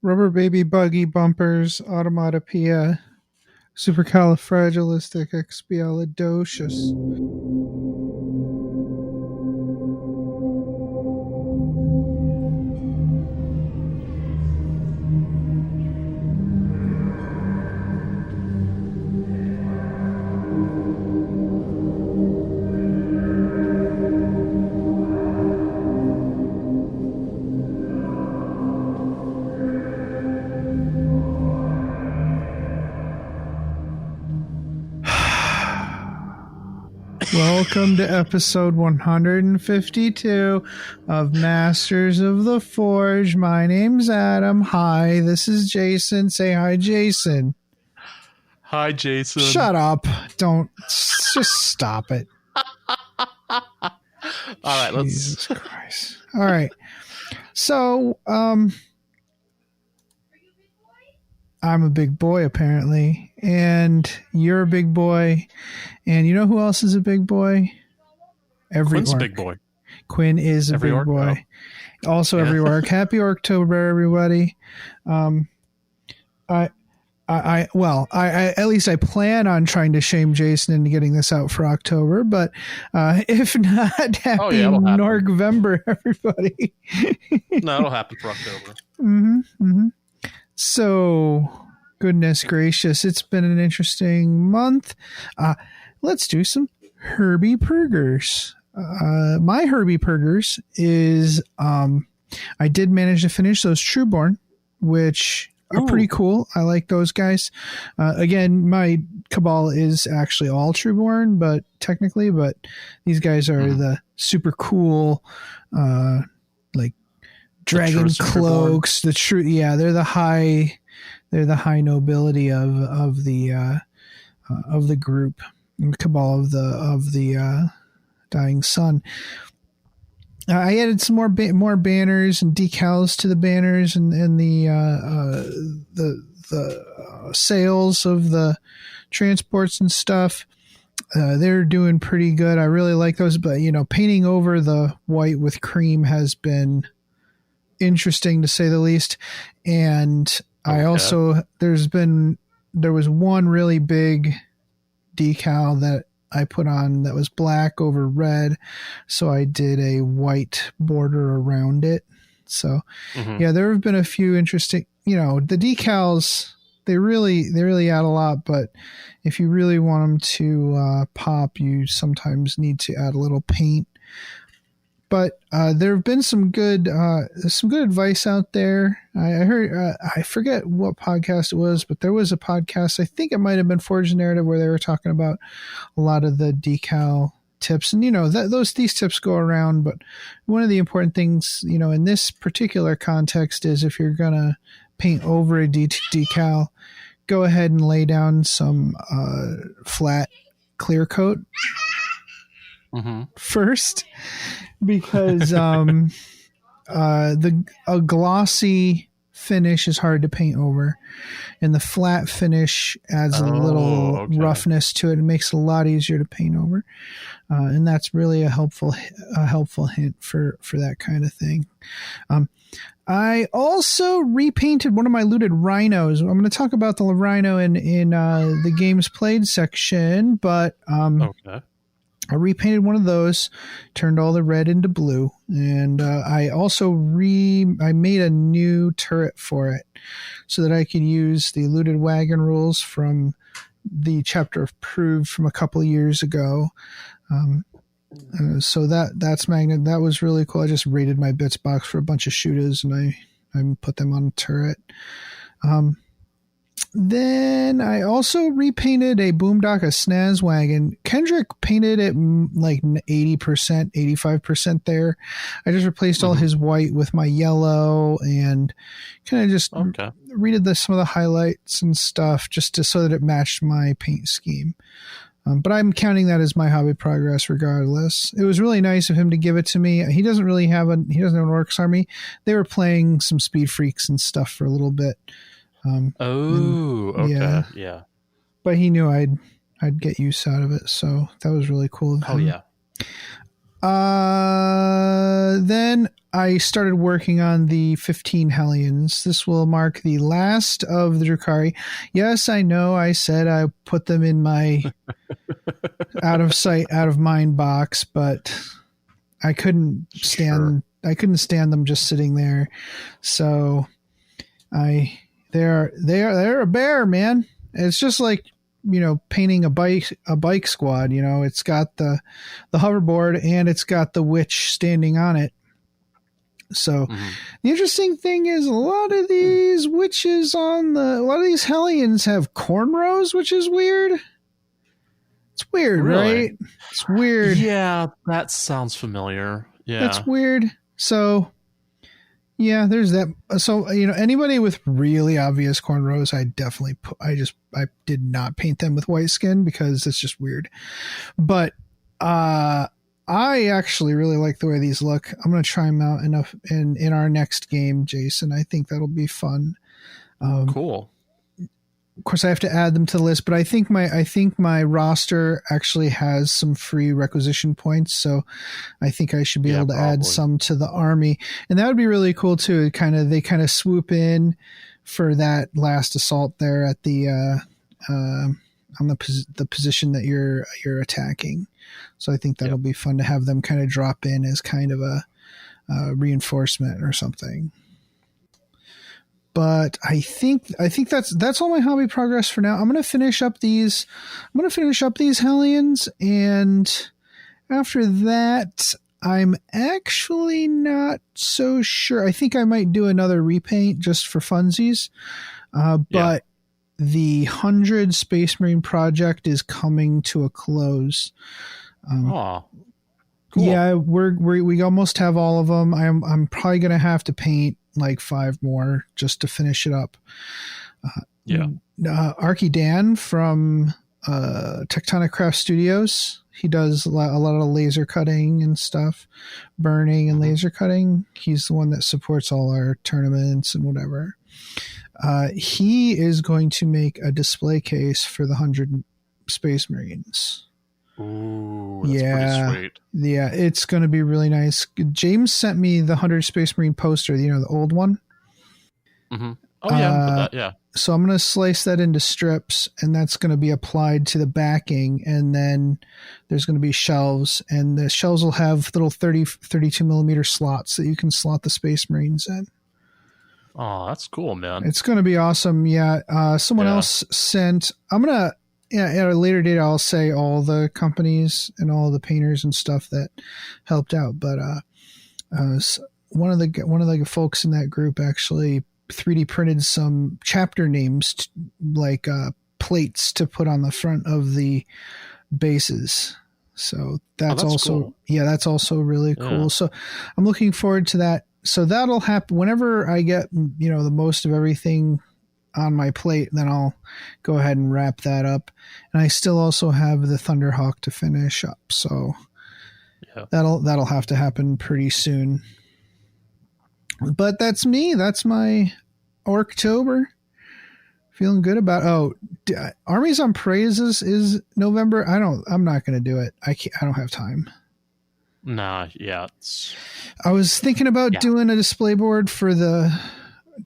Rubber baby buggy bumpers, automatopoeia, supercalifragilisticexpialidocious. Welcome to episode 152 of Masters of the Forge. My name's Adam. Hi, this is Jason. Say hi, Jason. Hi, Jason. Shut up. Don't. Just stop it. All right, Jesus Christ. All right. So, I'm a big boy, apparently, and you're a big boy, and you know who else is a big boy? Quinn's a orc. big boy. Quinn is a Every big orc? boy. Oh. Also, Yeah. every orc. Happy Orctober, everybody. I at least I plan on trying to shame Jason into getting this out for October, but if not, happy it'll happen. Norgvember, everybody. No, it'll happen for October. So, goodness gracious, it's been an interesting month. Let's do some Herbie Purgers. My Herbie Purgers is I did manage to finish those Trueborn, which are pretty cool. I like those guys. Again, my Cabal is actually all Trueborn, but these guys are the super cool, like dragon cloaks. The true, yeah, they're the high nobility of the group, Cabal of the Dying Sun. I added some more banners and decals to the banners and the sails of the transports and stuff. They're doing pretty good. I really like those, but painting over the white with cream has been interesting to say the least. And I also there was one really big decal that I put on that was black over red, so I did a white border around it. So yeah, there have been a few interesting, the decals, they really add a lot, but if you really want them to pop, you sometimes need to add a little paint. But there have been some good advice out there. I heard, I forget what podcast it was, but there was a podcast, I think it might have been Forge Narrative, where they were talking about a lot of the decal tips. And, these tips go around, but one of the important things, in this particular context is if you're going to paint over a decal, go ahead and lay down some flat clear coat first, because a glossy finish is hard to paint over, and the flat finish adds a little roughness to it. It makes it a lot easier to paint over, and that's really a helpful hint for that kind of thing. I also repainted one of my looted rhinos. I'm going to talk about the rhino in the games played section, but I repainted one of those, turned all the red into blue, and I also I made a new turret for it so that I could use the looted wagon rules from the chapter of Proved from a couple of years ago. So that's magnet. That was really cool. I just raided my bits box for a bunch of shooters, and I put them on a turret. Then I also repainted a Boondocka Snaz wagon. Kendrick painted it like 80%, 85% there. I just replaced all his white with my yellow and kind of just redid some of the highlights and stuff just so that it matched my paint scheme. But I'm counting that as my hobby progress regardless. It was really nice of him to give it to me. He doesn't have an Orcs army. They were playing some Speed Freaks and stuff for a little bit. Yeah. But he knew I'd get use out of it, so that was really cool of him. Oh yeah. Then I started working on the 15 Hellions. This will mark the last of the Drukhari. Yes, I know I said I put them in my out of sight, out of mind box, but I couldn't stand them just sitting there. So they're a bear, man. It's just like, painting a bike squad. It's got the hoverboard and it's got the witch standing on it. So the interesting thing is a lot of these Hellions have cornrows, which is weird. It's weird, Really? right? It's weird. Yeah, that sounds familiar. Yeah. That's weird. So yeah, there's that. So, anybody with really obvious cornrows, I did not paint them with white skin because it's just weird. But I actually really like the way these look. I'm going to try them out in our next game, Jason. I think that'll be fun. Cool. Of course, I have to add them to the list, but I think my roster actually has some free requisition points, so I think I should be able to add some to the army, and that would be really cool too. They kind of swoop in for that last assault there at the on the position that you're attacking. So I think that'll be fun to have them kind of drop in as kind of a reinforcement or something. But I think that's all my hobby progress for now. I'm gonna finish up these Hellions, and after that, I'm actually not so sure. I think I might do another repaint just for funsies. But the 100 Space Marine project is coming to a close. Cool. Yeah, we almost have all of them. I'm probably gonna have to paint like 5 more just to finish it up. Arky Dan from Tectonic Craft Studios, he does a lot of laser cutting and stuff, burning and laser cutting. He's the one that supports all our tournaments and whatever. He is going to make a display case for the 100 Space Marines. Ooh, that's pretty sweet. Yeah, it's going to be really nice. James sent me the 100 Space Marine poster, the old one. Mm-hmm. Oh, yeah. So I'm going to slice that into strips, and that's going to be applied to the backing, and then there's going to be shelves, and the shelves will have little 32 millimeter slots that you can slot the Space Marines in. Oh, that's cool, man. It's going to be awesome. Yeah. Someone else sent, at a later date, I'll say all the companies and all the painters and stuff that helped out. But one of the folks in that group actually 3D printed some chapter names, like plates to put on the front of the bases. So that's also cool. Yeah, that's also really cool. Yeah. So I'm looking forward to that. So that'll happen whenever I get the most of everything on my plate, then I'll go ahead and wrap that up. And I still also have the Thunderhawk to finish up, so that'll have to happen pretty soon. But that's me. That's my Orktober. Feeling good about. Armies on Praise is November. I'm not going to do it. I don't have time. Nah, yeah. I was thinking about doing a display board for the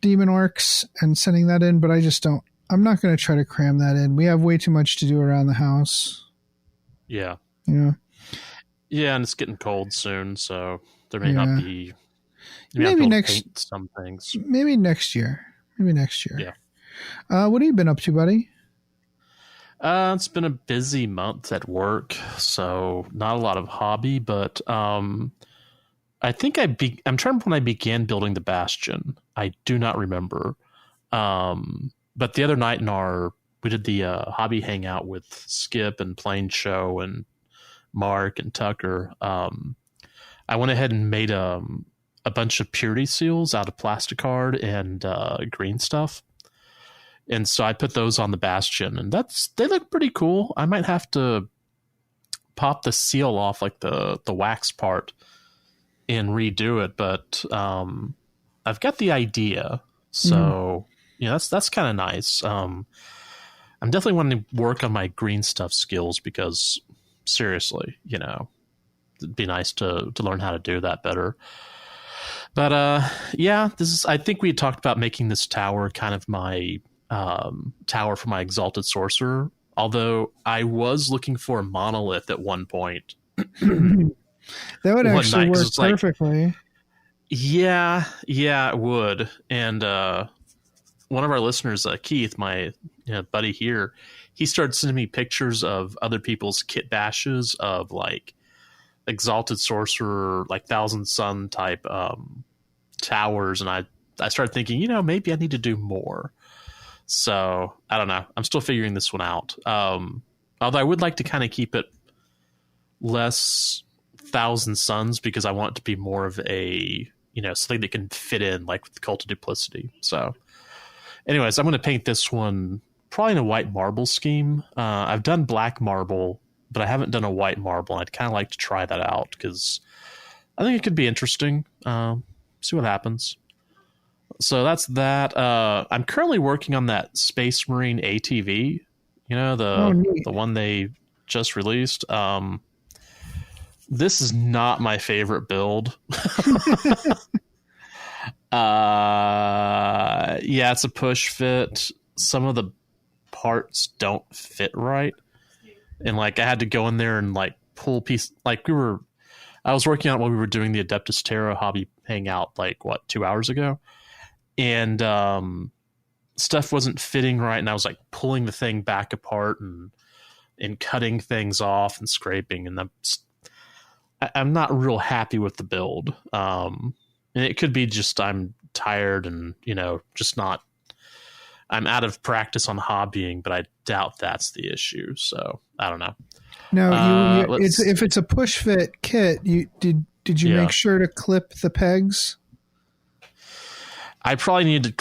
Demon Orcs and sending that in, but I just don't. I'm not going to try to cram that in. We have way too much to do around the house. Yeah. Yeah, and it's getting cold soon, so there may not be. Maybe paint some things. Maybe next year. Yeah. What have you been up to, buddy? It's been a busy month at work, so not a lot of hobby, but I think I'm trying to remember when I began building the Bastion. I do not remember. But the other night we did the hobby hangout with Skip and Plain Show and Mark and Tucker. I went ahead and made a bunch of purity seals out of plasticard and green stuff. And so I put those on the Bastion, and they look pretty cool. I might have to pop the seal off, like the wax part, and redo it. But I've got the idea, so that's kind of nice. I'm definitely wanting to work on my green stuff skills because seriously, it'd be nice to learn how to do that better. But yeah, I think we had talked about making this tower kind of my tower for my exalted sorcerer. Although I was looking for a monolith at one point. That would One actually night, because work it's like, perfectly. yeah, it would. And one of our listeners, Keith, my buddy here, he started sending me pictures of other people's kit bashes of like exalted sorcerer, like Thousand Sun type towers, and I started thinking, maybe I need to do more. So I don't know. I'm still figuring this one out. Although I would like to kind of keep it less Thousand Suns, because I want it to be more of a something that can fit in like with Cult of Duplicity. So anyways, I'm going to paint this one probably in a white marble scheme. I've done black marble, but I haven't done a white marble. I'd kind of like to try that out because I think it could be interesting. See what happens. So that's that. I'm currently working on that Space Marine ATV. The one they just released. This is not my favorite build. Yeah, it's a push fit. Some of the parts don't fit right, and like I had to go in there and like pull piece. Like I was working on it while we were doing the Adeptus Terra hobby hangout, like 2 hours ago, and stuff wasn't fitting right, and I was like pulling the thing back apart and cutting things off and scraping, and I'm not real happy with the build. And it could be just I'm tired and just not. I'm out of practice on hobbying, but I doubt that's the issue. So I don't know. No, if it's a push fit kit, did you make sure to clip the pegs? I probably needed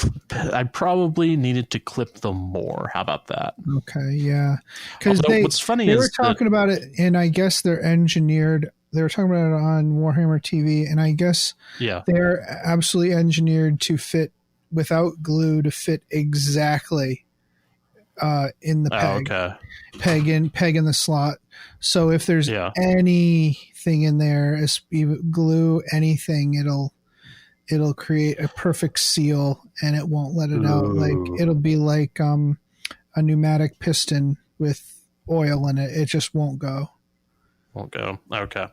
to clip them more. How about that? Okay, yeah. Because what's funny is they were talking about it, and I guess they're engineered. They were talking about it on Warhammer TV, and I guess they're absolutely engineered to fit without glue to fit exactly in the peg. Oh, okay. Peg in the slot. So if there's anything in there, glue, anything, it'll create a perfect seal and it won't let it out. Like it'll be like a pneumatic piston with oil in it. It just won't go. Okay.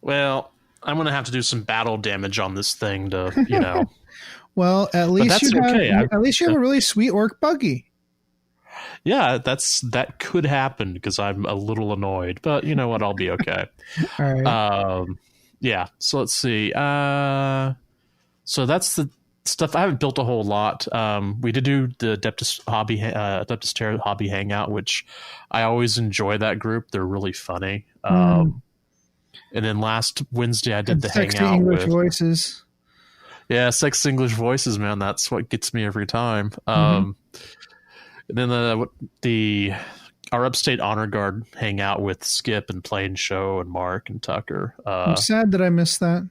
Well, I'm going to have to do some battle damage on this thing to, Well, at least you have a really sweet orc buggy. Yeah, that could happen because I'm a little annoyed, but you know what? I'll be okay. All right. Yeah. So let's see. So that's the stuff. I haven't built a whole lot. We did do the Adeptus Terra hobby hangout, which I always enjoy that group. They're really funny. And then last Wednesday I did the sexy hangout English with voices. Yeah, sexy English voices, man. That's what gets me every time. And then our Upstate Honor Guard hangout with Skip and Plain Show and Mark and Tucker. I'm sad that I missed that.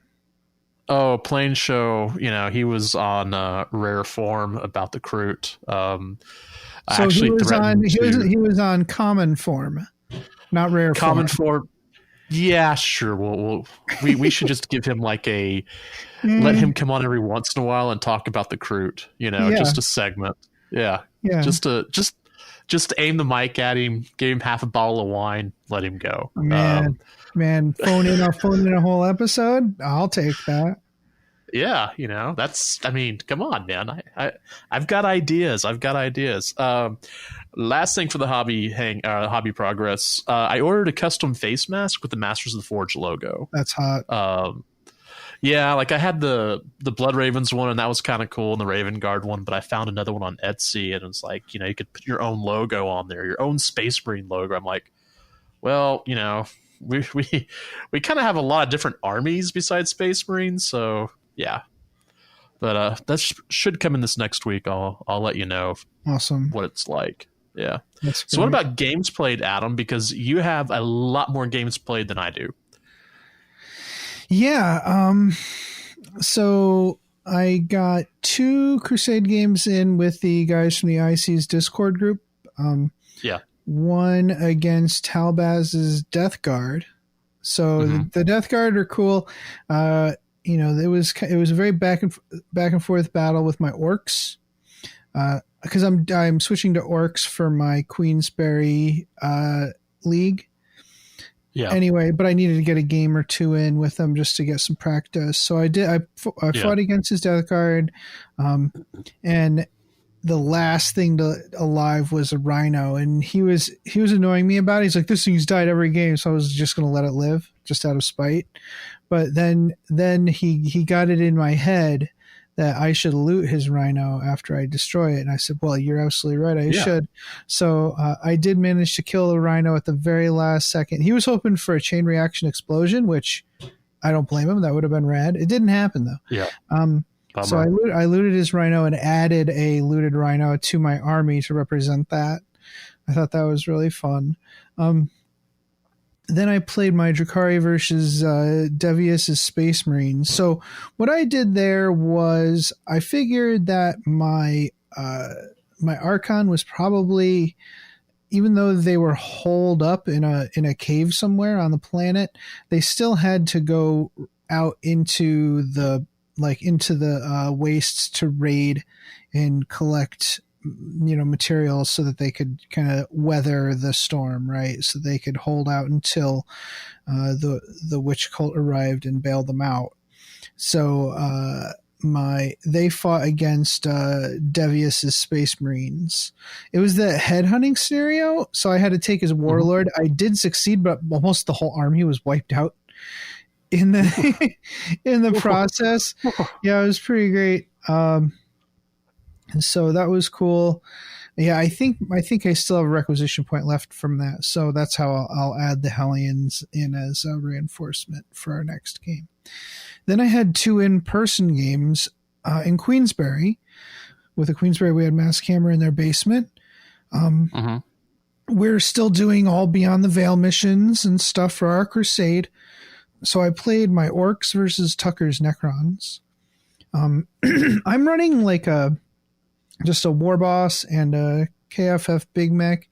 Oh, Plain Show, he was on rare form about the Crute. So he was on common form, not rare common form. Yeah, sure. We should just give him like let him come on every once in a while and talk about the Crute, just a segment. Yeah. Just aim the mic at him, give him half a bottle of wine, let him go. Man, phone in a whole episode. I'll take that. Yeah, come on, man. I've got ideas. Last thing for the hobby progress. I ordered a custom face mask with the Masters of the Forge logo. That's hot. Yeah, like I had the Blood Ravens one, and that was kind of cool, and the Raven Guard one, but I found another one on Etsy, and it's like, you could put your own logo on there, your own Space Marine logo. I'm like, well, we kind of have a lot of different armies besides Space Marines, so yeah. But that should come in this next week. I'll let you know. Awesome. What it's like. Yeah. So what about games played, Adam? Because you have a lot more games played than I do. Yeah. So I got 2 Crusade games in with the guys from the IC's Discord group. One against Talbaz's Death Guard. So the Death Guard are cool. it was a very back and forth battle with my orcs, because I'm switching to orcs for my Queensberry league. Yeah. Anyway, but I needed to get a game or two in with them just to get some practice. So I did. I fought against his death guard, and the last thing alive was a rhino, and he was annoying me about it. He's like, "This thing's died every game," so I was just going to let it live, just out of spite. But then he got it in my head that I should loot his rhino after I destroy it. And I said, well, you're absolutely right. I should. So I did manage to kill the rhino at the very last second. He was hoping for a chain reaction explosion, which I don't blame him. That would have been rad. It didn't happen, though. Yeah. So I looted his rhino and added a looted rhino to my army to represent that. I thought that was really fun. Then I played my Drakari versus Devious' Space Marines. So what I did there was I figured that my Archon was probably, even though they were holed up in a cave somewhere on the planet, they still had to go out into the wastes to raid and collect materials so that they could kind of weather the storm, right? So they could hold out until the witch cult arrived and bailed them out. So they fought against Devious' Space Marines. It was the headhunting scenario, so I had to take his warlord. I did succeed, but almost the whole army was wiped out in the process. Yeah, it was pretty great. And so that was cool. Yeah, I think I still have a requisition point left from that. So that's how I'll add the Hellions in as a reinforcement for our next game. Then I had 2 in-person games in Queensberry. With the Queensberry, we had Mask Hammer in their basement. We're still doing all Beyond the Veil missions and stuff for our crusade. So I played my Orcs versus Tucker's Necrons. I'm running like just a War Boss and a KFF Big Mech.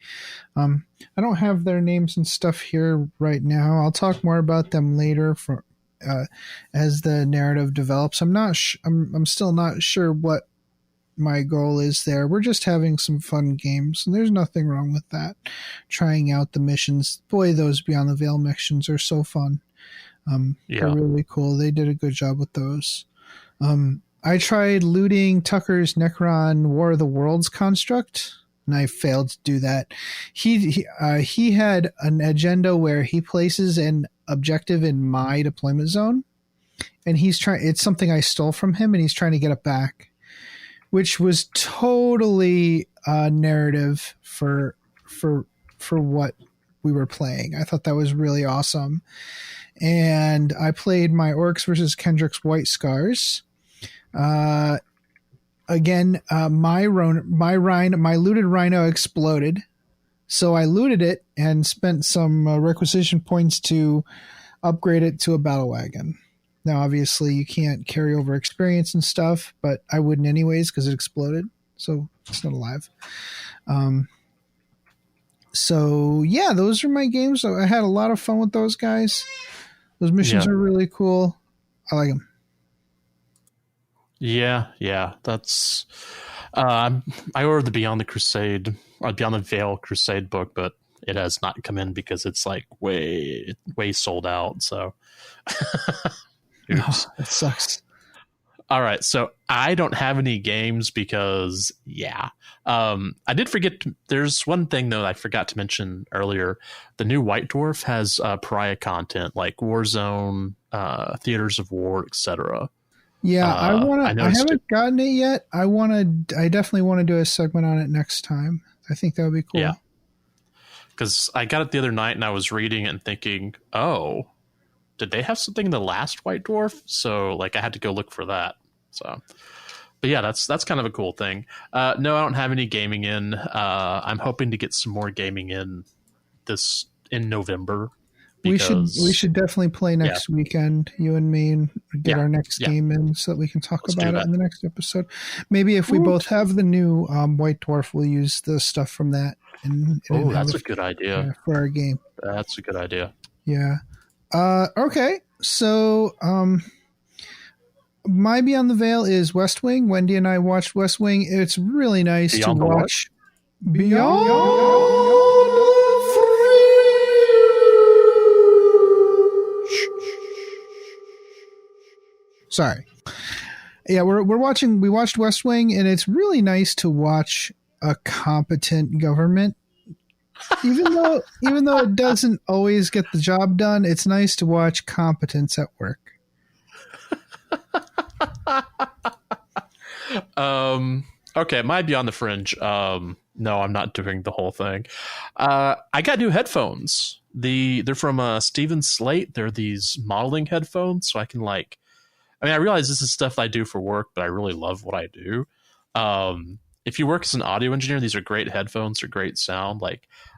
I don't have their names and stuff here right now. I'll talk more about them later as the narrative develops. I'm still not sure what my goal is there. We're just having some fun games, and there's nothing wrong with that. Trying out the missions. Boy, those Beyond the Veil missions are so fun. They're really cool. They did a good job with those. I tried looting Tucker's Necron War of the Worlds construct, and I failed to do that. He had an agenda where he places an objective in my deployment zone, and it's something I stole from him, and he's trying to get it back, which was totally narrative for what we were playing. I thought that was really awesome. And I played my Orcs versus Kendrick's White Scars. Again, my looted rhino exploded, so I looted it and spent some requisition points to upgrade it to a battle wagon. Now, obviously, you can't carry over experience and stuff, but I wouldn't anyways because it exploded, so it's not alive. So yeah, those are my games. I had a lot of fun with those guys. Those missions are really cool. I like them. Yeah. That's I ordered the Beyond the Veil Crusade book, but it has not come in because it's like way sold out. So, oops. Oh, it sucks. All right, so I don't have any games because I did forget. There's one thing though I forgot to mention earlier. The new White Dwarf has pariah content like Warzone, Theaters of War, etc. Yeah, I haven't gotten it yet. I definitely want to do a segment on it next time. I think that would be cool. Yeah. Because I got it the other night and I was reading it and thinking, oh, did they have something in the last White Dwarf? So like I had to go look for that. So, but yeah, that's kind of a cool thing. No, I don't have any gaming in. I'm hoping to get some more gaming in November. We should definitely play next weekend, you and me, and get our next game in so that we can talk about it in the next episode. Maybe if we both have the new White Dwarf, we'll use the stuff from that. That's a good idea for our game. That's a good idea. Yeah. Okay. So My Beyond the Veil is West Wing. Wendy and I watched West Wing. It's really nice Beyond to the watch. Beyond Sorry. Yeah, we watched West Wing, and it's really nice to watch a competent government. Even though it doesn't always get the job done, it's nice to watch competence at work. Okay, it might be on the fringe. No, I'm not doing the whole thing. I got new headphones. They're from Steven Slate. They're these modeling headphones, so I can I realize this is stuff I do for work, but I really love what I do. If you work as an audio engineer, these are great headphones. They're great sound.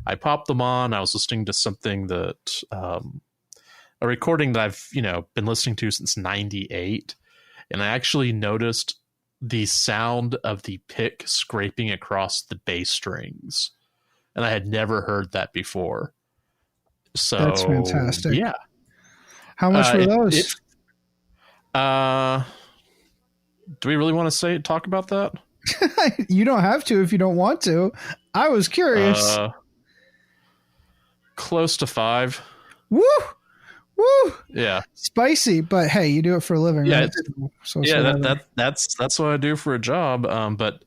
I popped them on. I was listening to something that a recording that I've been listening to since '98, and I actually noticed the sound of the pick scraping across the bass strings, and I had never heard that before. So that's fantastic. Yeah. How much were those? Do we really want to talk about that? You don't have to if you don't want to. I was curious. Close to $5. Woo! Woo! Yeah. Spicy, but hey, you do it for a living, yeah, right? That's what I do for a job. But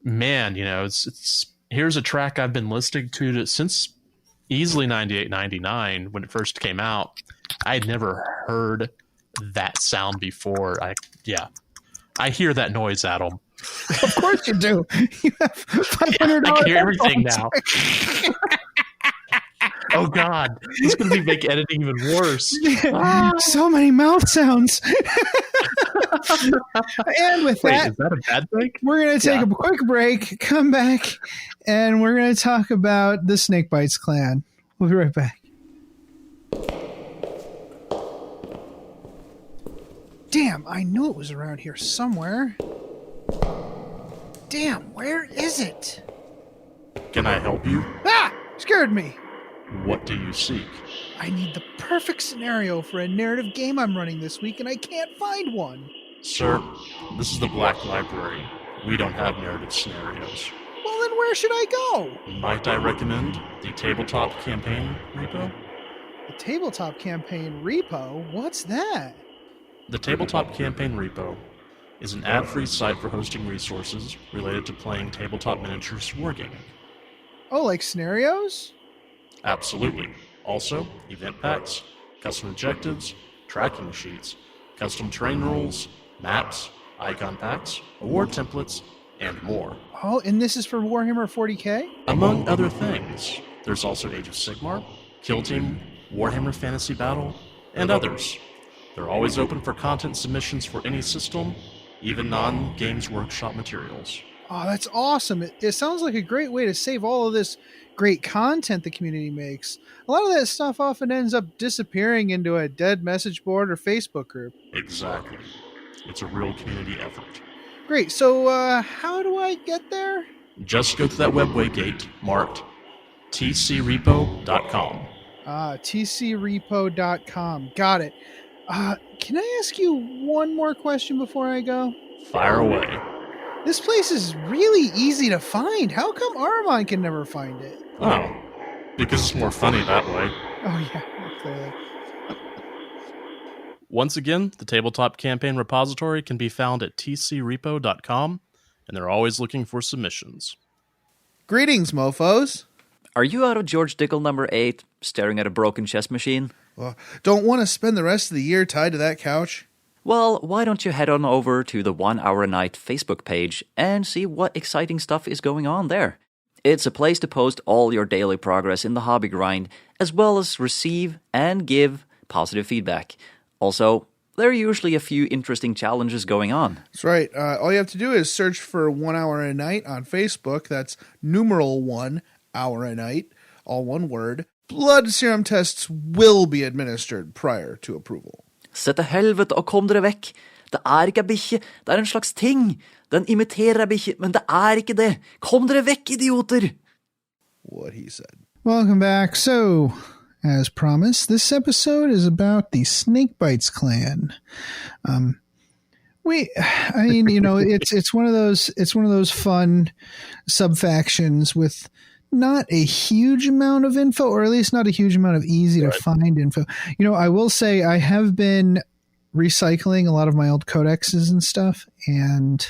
man, it's here's a track I've been listening to since easily 98, 99 when it first came out. I'd never heard that sound before. I hear that noise, Adam. Of course you do. You have $500. I can hear everything now. Oh God, it's going to make editing even worse. So many mouth sounds. And with Wait, that, is that a bad thing? we're going to take a quick break, come back, and we're going to talk about the Snakebites clan. We'll be right back. Damn, I knew it was around here somewhere. Damn, where is it? Can I help you? Ah! Scared me. What do you seek? I need the perfect scenario for a narrative game I'm running this week, and I can't find one. Sir, this is the Black Library. We don't have narrative scenarios. Well, then where should I go? Might I recommend the Tabletop Campaign Repo? The Tabletop Campaign Repo? What's that? The Tabletop Campaign Repo is an ad-free site for hosting resources related to playing tabletop miniatures wargaming. Oh, like scenarios? Absolutely. Also, event packs, custom objectives, tracking sheets, custom terrain rules, maps, icon packs, award templates, and more. Oh, and this is for Warhammer 40k? Among other things, there's also Age of Sigmar, Kill Team, Warhammer Fantasy Battle, and others. They're always open for content submissions for any system, even non-Games Workshop materials. Oh, that's awesome. It sounds like a great way to save all of this great content the community makes. A lot of that stuff often ends up disappearing into a dead message board or Facebook group. Exactly. It's a real community effort. Great. So how do I get there? Just go to that webway gate marked tcrepo.com. tcrepo.com. Got it. Can I ask you one more question before I go? Fire away. This place is really easy to find. How come Armand can never find it? Oh, because it's more funny that way. Oh, yeah, clearly. Once again, the Tabletop Campaign repository can be found at tcrepo.com, and they're always looking for submissions. Greetings, mofos. Are you out of George Dickel number 8, staring at a broken chess machine? Well, don't want to spend the rest of the year tied to that couch? Well, why don't you head on over to the 1 Hour a Night Facebook page and see what exciting stuff is going on there. It's a place to post all your daily progress in the hobby grind, as well as receive and give positive feedback. Also, there are usually a few interesting challenges going on. That's right. All you have to do is search for 1 Hour a Night on Facebook. That's numeral 1 hour a night, all one word. Blood serum tests will be administered prior to approval. Se til helvete og kom dere vekk. Det ikke bikkje, det en slags ting. Den imiterer bikkje, men det ikke det. Kom dere vekk, idioter! What he said. Welcome back. So, as promised, this episode is about the Snakebites clan. I mean, it's one of those fun sub-factions with not a huge amount of info, or at least not a huge amount of easy to find info. I will say I have been recycling a lot of my old codexes and stuff, and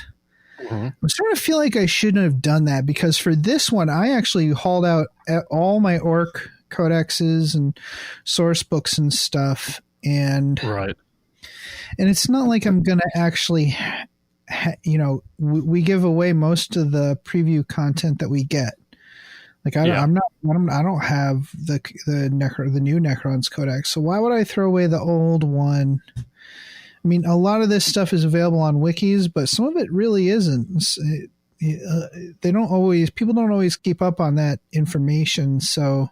I'm starting to feel like I shouldn't have done that, because for this one, I actually hauled out all my orc codexes and source books and stuff, and it's not like I'm going to actually, we give away most of the preview content that we get. Like I don't have the new Necrons Codex, so why would I throw away the old one? I mean, a lot of this stuff is available on wikis, but some of it really isn't. People don't always keep up on that information, so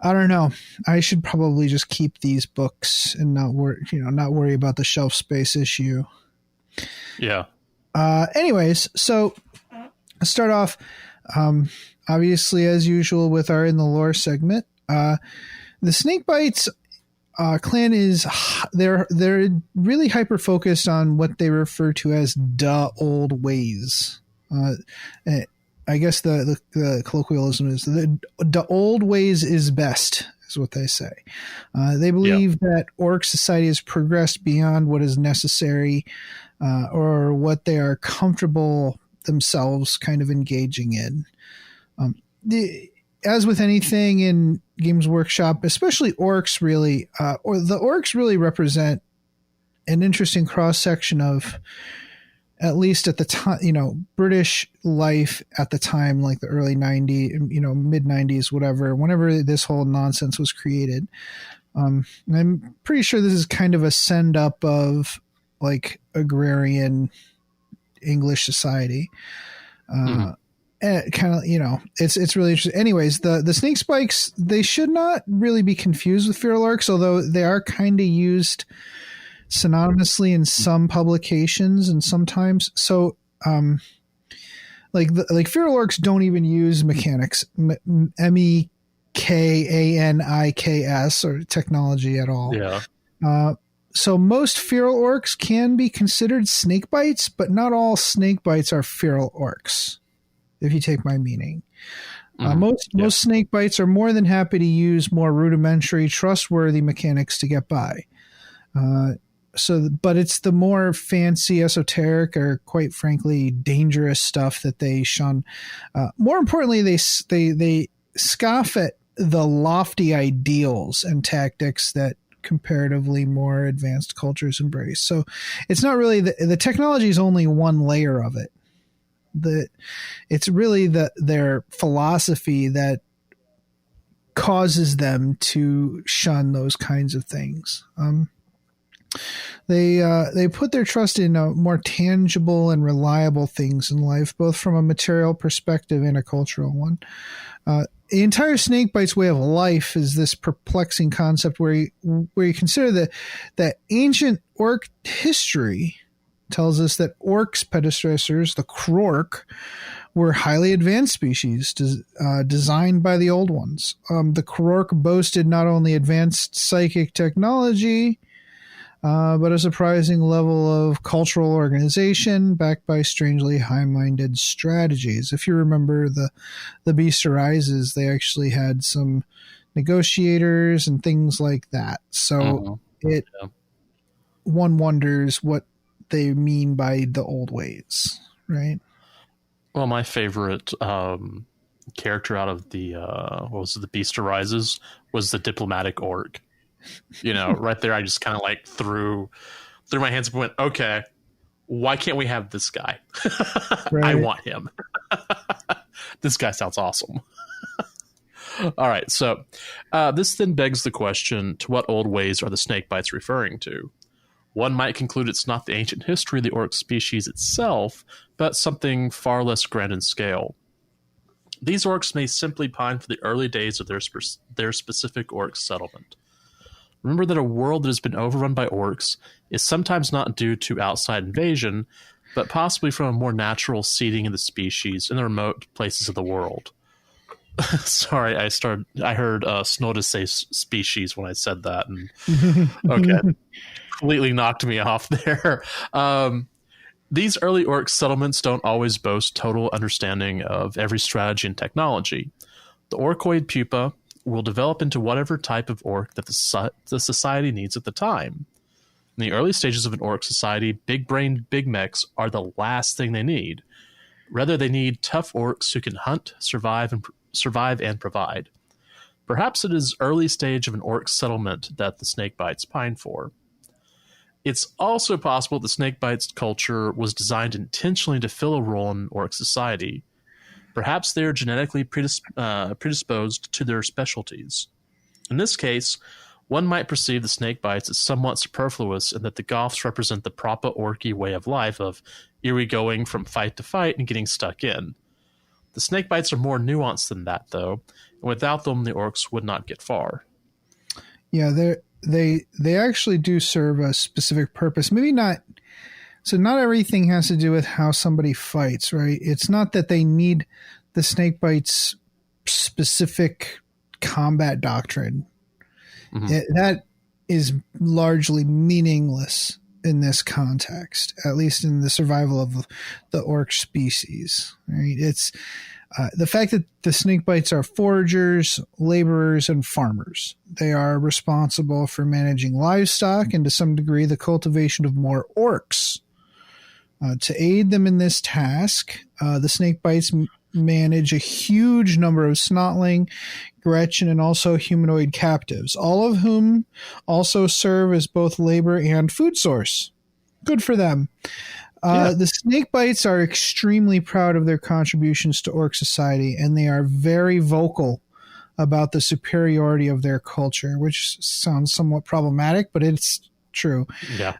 I don't know. I should probably just keep these books and not worry about the shelf space issue. Yeah. Anyways, so let's start off. Obviously, as usual, with our In the Lore segment, the Snakebites clan they're really hyper focused on what they refer to as the old ways. I guess the colloquialism is the old ways is best, is what they say. They believe that orc society has progressed beyond what is necessary or what they are comfortable themselves kind of engaging in. As with anything in Games Workshop, especially orcs, the orcs really represent an interesting cross section of, at least at the time, British life at the time, like the early 90s, mid 90s, whenever this whole nonsense was created. I'm pretty sure this is kind of a send up of like agrarian English society. Kind of, it's really interesting. Anyways, the snake spikes, they should not really be confused with feral orcs, although they are kind of used synonymously in some publications and sometimes. So, like feral orcs don't even use mechanics, MEKANIKS, or technology at all. Yeah. So most feral orcs can be considered snakebites, but not all snakebites are feral orcs, if you take my meaning. Most snakebites are more than happy to use more rudimentary, trustworthy mechanics to get by. But it's the more fancy, esoteric, or quite frankly dangerous stuff that they shun. More importantly, they scoff at the lofty ideals and tactics that comparatively more advanced cultures embrace. So it's not really the technology is only one layer of it. It's really their philosophy that causes them to shun those kinds of things. They put their trust in more tangible and reliable things in life, both from a material perspective and a cultural one. The entire Snakebites way of life is this perplexing concept where you consider that ancient orc history tells us that orcs' predecessors, the Krork, were highly advanced species designed by the old ones. The Krork boasted not only advanced psychic technology, but a surprising level of cultural organization backed by strangely high-minded strategies. If you remember the Beast Arises, they actually had some negotiators and things like that. So one wonders what they mean by the old ways, right? Well, my favorite character out of the the Beast Arises was the diplomatic orc. Right there, I just kind of like threw my hands up and went, okay, why can't we have this guy? Right. I want him. This guy sounds awesome. All right, so this then begs the question, to what old ways are the Snakebites referring to? One might conclude it's not the ancient history of the orc species itself, but something far less grand in scale. These orcs may simply pine for the early days of their specific orc settlement. Remember that a world that has been overrun by orcs is sometimes not due to outside invasion, but possibly from a more natural seeding of the species in the remote places of the world. Sorry, I heard Snodus say species when I said that. And, okay. completely knocked me off there. These early orc settlements don't always boast total understanding of every strategy and technology. The orcoid pupa will develop into whatever type of orc that the society needs at the time. In the early stages of an orc society, big-brained big mechs are the last thing they need. Rather, they need tough orcs who can hunt, survive, and provide. Perhaps it is early stage of an orc settlement that the Snakebites pine for. It's also possible the Snakebites culture was designed intentionally to fill a role in orc society. Perhaps they are genetically predisposed to their specialties. In this case, one might perceive the Snakebites as somewhat superfluous in that the Goths represent the proper orky way of life of eerie going from fight to fight and getting stuck in. The Snakebites are more nuanced than that, though, and without them, the orcs would not get far. Yeah, they actually do serve a specific purpose. Maybe not. So not everything has to do with how somebody fights, right? It's not that they need the Snakebites' specific combat doctrine. Mm-hmm. That is largely meaningless in this context, at least in the survival of the orc species. Right? It's the fact that the Snakebites are foragers, laborers, and farmers. They are responsible for managing livestock and to some degree the cultivation of more orcs. To aid them in this task, the Snakebites manage a huge number of Snotling, Gretchen, and also humanoid captives, all of whom also serve as both labor and food source. Good for them. The Snakebites are extremely proud of their contributions to orc society, and they are very vocal about the superiority of their culture, which sounds somewhat problematic, but it's true. Yeah.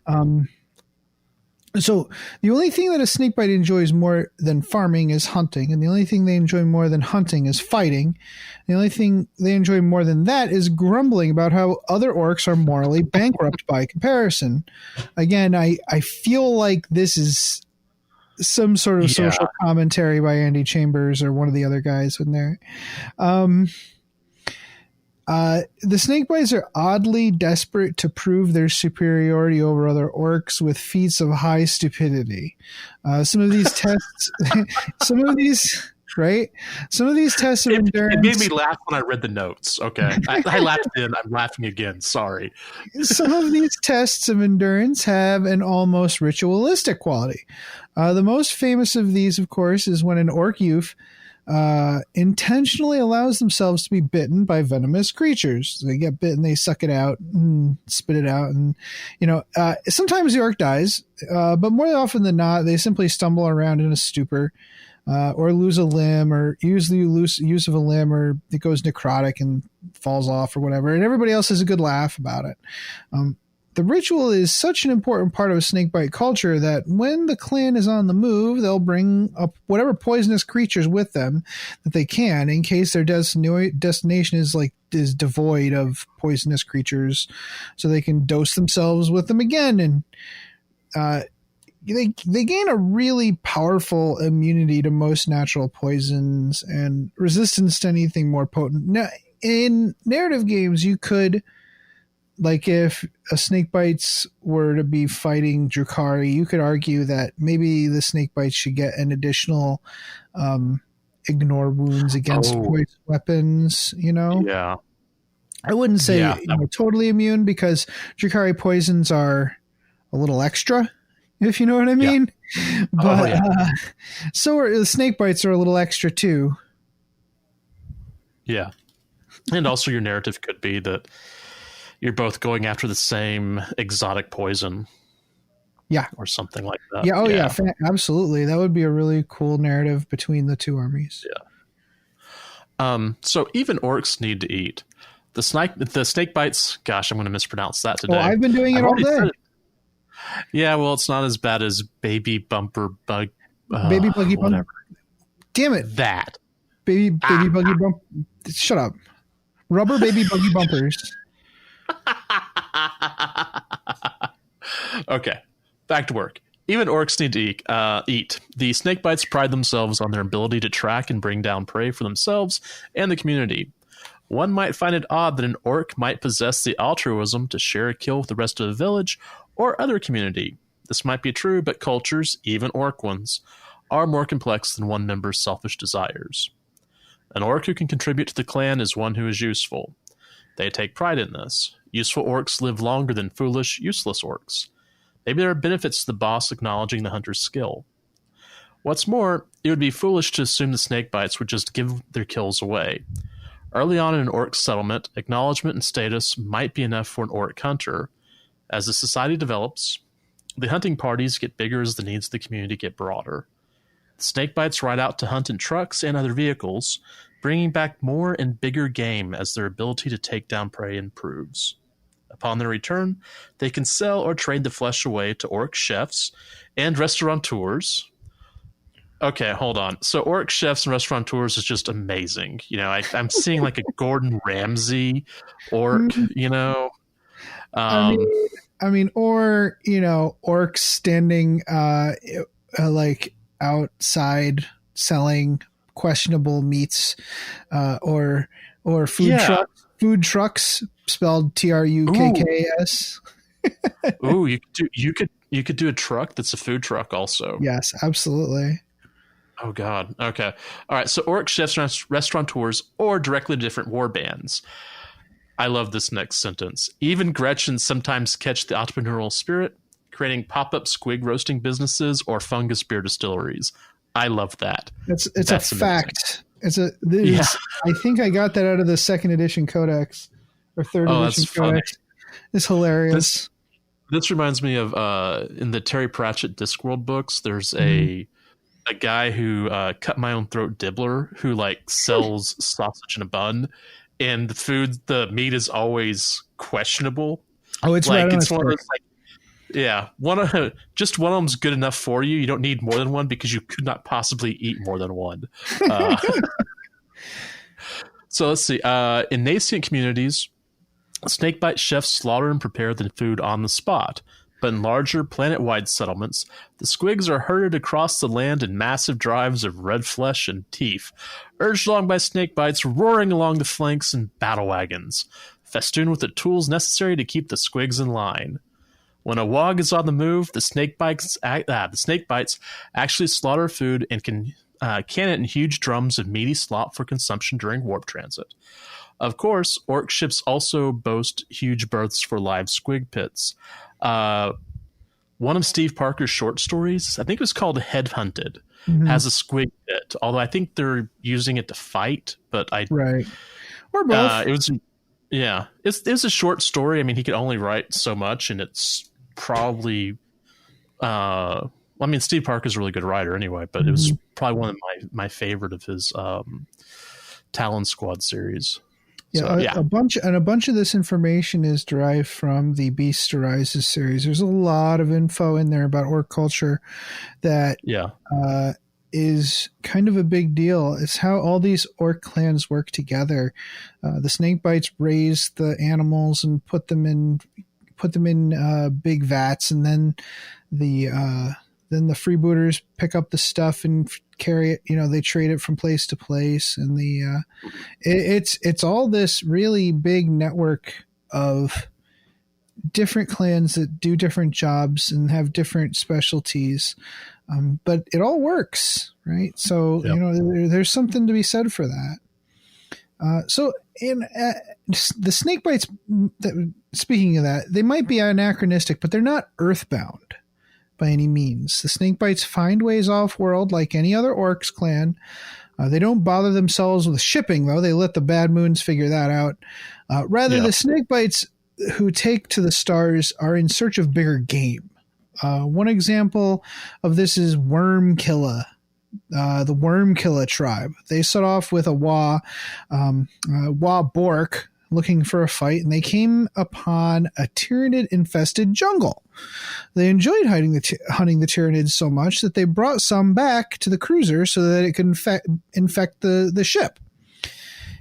So the only thing that a Snakebite enjoys more than farming is hunting, and the only thing they enjoy more than hunting is fighting. The only thing they enjoy more than that is grumbling about how other orcs are morally bankrupt by comparison. Again, I feel like this is some sort of social commentary by Andy Chambers or one of the other guys in there. The Snakebites are oddly desperate to prove their superiority over other orcs with feats of high stupidity. Some of these tests, some of these tests of endurance. It made me laugh when I read the notes. Okay. I laughed then. I'm laughing again. Sorry. Some of these tests of endurance have an almost ritualistic quality. The most famous of these, of course, is when an orc youth intentionally allows themselves to be bitten by venomous creatures. They get bitten, they suck it out, and spit it out, and sometimes the orc dies, but more often than not, they simply stumble around in a stupor, or lose a limb, or use the use of a limb, or it goes necrotic and falls off, or whatever, and everybody else has a good laugh about it. The ritual is such an important part of a Snakebite culture that when the clan is on the move, they'll bring up whatever poisonous creatures with them that they can, in case their destination is devoid of poisonous creatures, so they can dose themselves with them again. And they gain a really powerful immunity to most natural poisons and resistance to anything more potent. Now, in narrative games, you could, like, if a Snakebites were to be fighting Drukhari, you could argue that maybe the Snakebites should get an additional ignore wounds against poison weapons, Yeah. I wouldn't say totally immune, because Drukhari poisons are a little extra, if you know what I mean. Yeah. But so the Snakebites are a little extra too. Yeah. And also your narrative could be that you're both going after the same exotic poison. Yeah. Or something like that. Yeah. Oh, yeah. Absolutely. That would be a really cool narrative between the two armies. Yeah. So even orcs need to eat. The Snakebites, gosh, I'm going to mispronounce that today. Oh, I've been doing it all day. Yeah, well, it's not as bad as baby bumper bug. Baby buggy bumper. Damn it. That. Baby buggy bump. Shut up. Rubber baby buggy bumpers. Okay, back to work. Even orcs need to eat. The Snakebites pride themselves on their ability to track and bring down prey for themselves and the community. One might find it odd that an orc might possess the altruism to share a kill with the rest of the village, or other community. This might be true, but cultures, even orc ones, are more complex than one member's selfish desires. An orc who can contribute to the clan is one who is useful. They take pride in this. Useful orcs live longer than foolish, useless orcs. Maybe there are benefits to the boss acknowledging the hunter's skill. What's more, it would be foolish to assume the Snakebites would just give their kills away. Early on in an orc settlement, acknowledgement and status might be enough for an orc hunter. As the society develops, the hunting parties get bigger as the needs of the community get broader. The Snakebites ride out to hunt in trucks and other vehicles, bringing back more and bigger game as their ability to take down prey improves. Upon their return, they can sell or trade the flesh away to orc chefs and restaurateurs. Okay, hold on. So orc chefs and restaurateurs is just amazing. You know, I'm seeing like a Gordon Ramsay orc, you know. I mean, or, you know, orcs standing like outside selling questionable meats, or food trucks spelled TRUKKS. Ooh, you could do a truck that's a food truck also. Yes, absolutely. Oh God. Okay. All right. So orc chefs, restaurateurs, or directly to different war bands. I love this next sentence. Even Gretchens sometimes catch the entrepreneurial spirit, creating pop-up squig roasting businesses or fungus beer distilleries. I love that. That's a fact. I think I got that out of the 2nd edition codex or 3rd edition codex. It's hilarious. This reminds me of in the Terry Pratchett Discworld books, there's a guy who cut my own throat dibbler who like sells sausage in a bun, and the meat is always questionable. Oh, it's like right on it's one of those like, yeah, just one of them's good enough for you. You don't need more than one because you could not possibly eat more than one. So let's see. In nascent communities, snakebite chefs slaughter and prepare the food on the spot. But in larger planet-wide settlements, the squigs are herded across the land in massive drives of red flesh and teeth, urged along by snakebites roaring along the flanks in battle wagons, festooned with the tools necessary to keep the squigs in line. When a wog is on the move, the snakebites actually slaughter food and can it in huge drums of meaty slop for consumption during warp transit. Of course, orc ships also boast huge berths for live squig pits. One of Steve Parker's short stories, I think it was called Headhunted, has a squig pit. Although I think they're using it to fight, but right, or both. It was a short story. I mean, he could only write so much, and it's probably. I mean, Steve Parker's a really good writer anyway, but it was probably one of my favorite of his Talon Squad series. Yeah, a bunch of this information is derived from the Beast Arises series. There's a lot of info in there about orc culture that is kind of a big deal. It's how all these orc clans work together. The Snakebites raise the animals and put them in big vats, and then the freebooters pick up the stuff and carry it. You know, they trade it from place to place, and it's all this really big network of different clans that do different jobs and have different specialties, but it all works, right? So you know, there's something to be said for that. So in the Snakebites, speaking of that, they might be anachronistic, but they're not earthbound by any means. The Snakebites find ways off-world like any other orcs clan. They don't bother themselves with shipping, though. They let the Bad Moons figure that out. The Snakebites who take to the stars are in search of bigger game. One example of this is Wormkilla, the Wormkilla tribe. They set off with a Wa Bork looking for a fight, and they came upon a Tyranid-infested jungle. They enjoyed hunting the Tyranids so much that they brought some back to the cruiser so that it could infect the ship.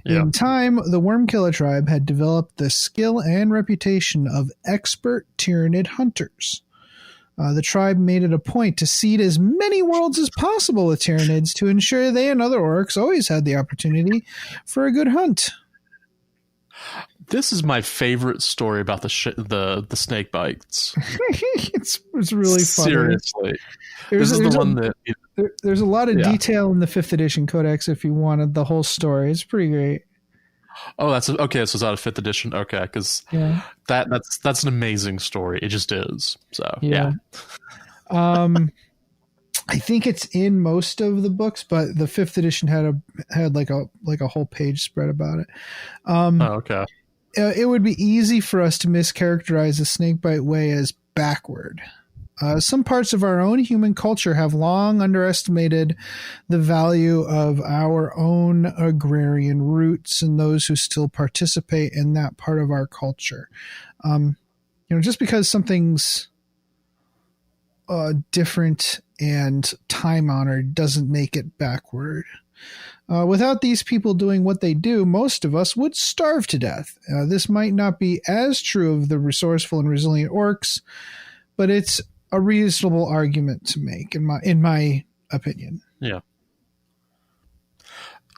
Yeah. In time, the Wormkilla tribe had developed the skill and reputation of expert Tyranid hunters. The tribe made it a point to seed as many worlds as possible with Tyranids to ensure they and other orcs always had the opportunity for a good hunt. This is my favorite story about the snake bites. It's really funny. Seriously, this is the one that there's a lot of detail in the 5th edition codex. If you wanted the whole story, it's pretty great. Oh, that's okay. This was out of 5th edition. Okay, because that's an amazing story. It just is. So yeah. I think it's in most of the books, but the 5th edition had like a whole page spread about it. Okay. It would be easy for us to mischaracterize the Snakebite way as backward. Some parts of our own human culture have long underestimated the value of our own agrarian roots and those who still participate in that part of our culture. Just because something's different and time-honored doesn't make it backward. Without these people doing what they do, most of us would starve to death. This might not be as true of the resourceful and resilient orcs, but it's a reasonable argument to make, in my opinion. Yeah.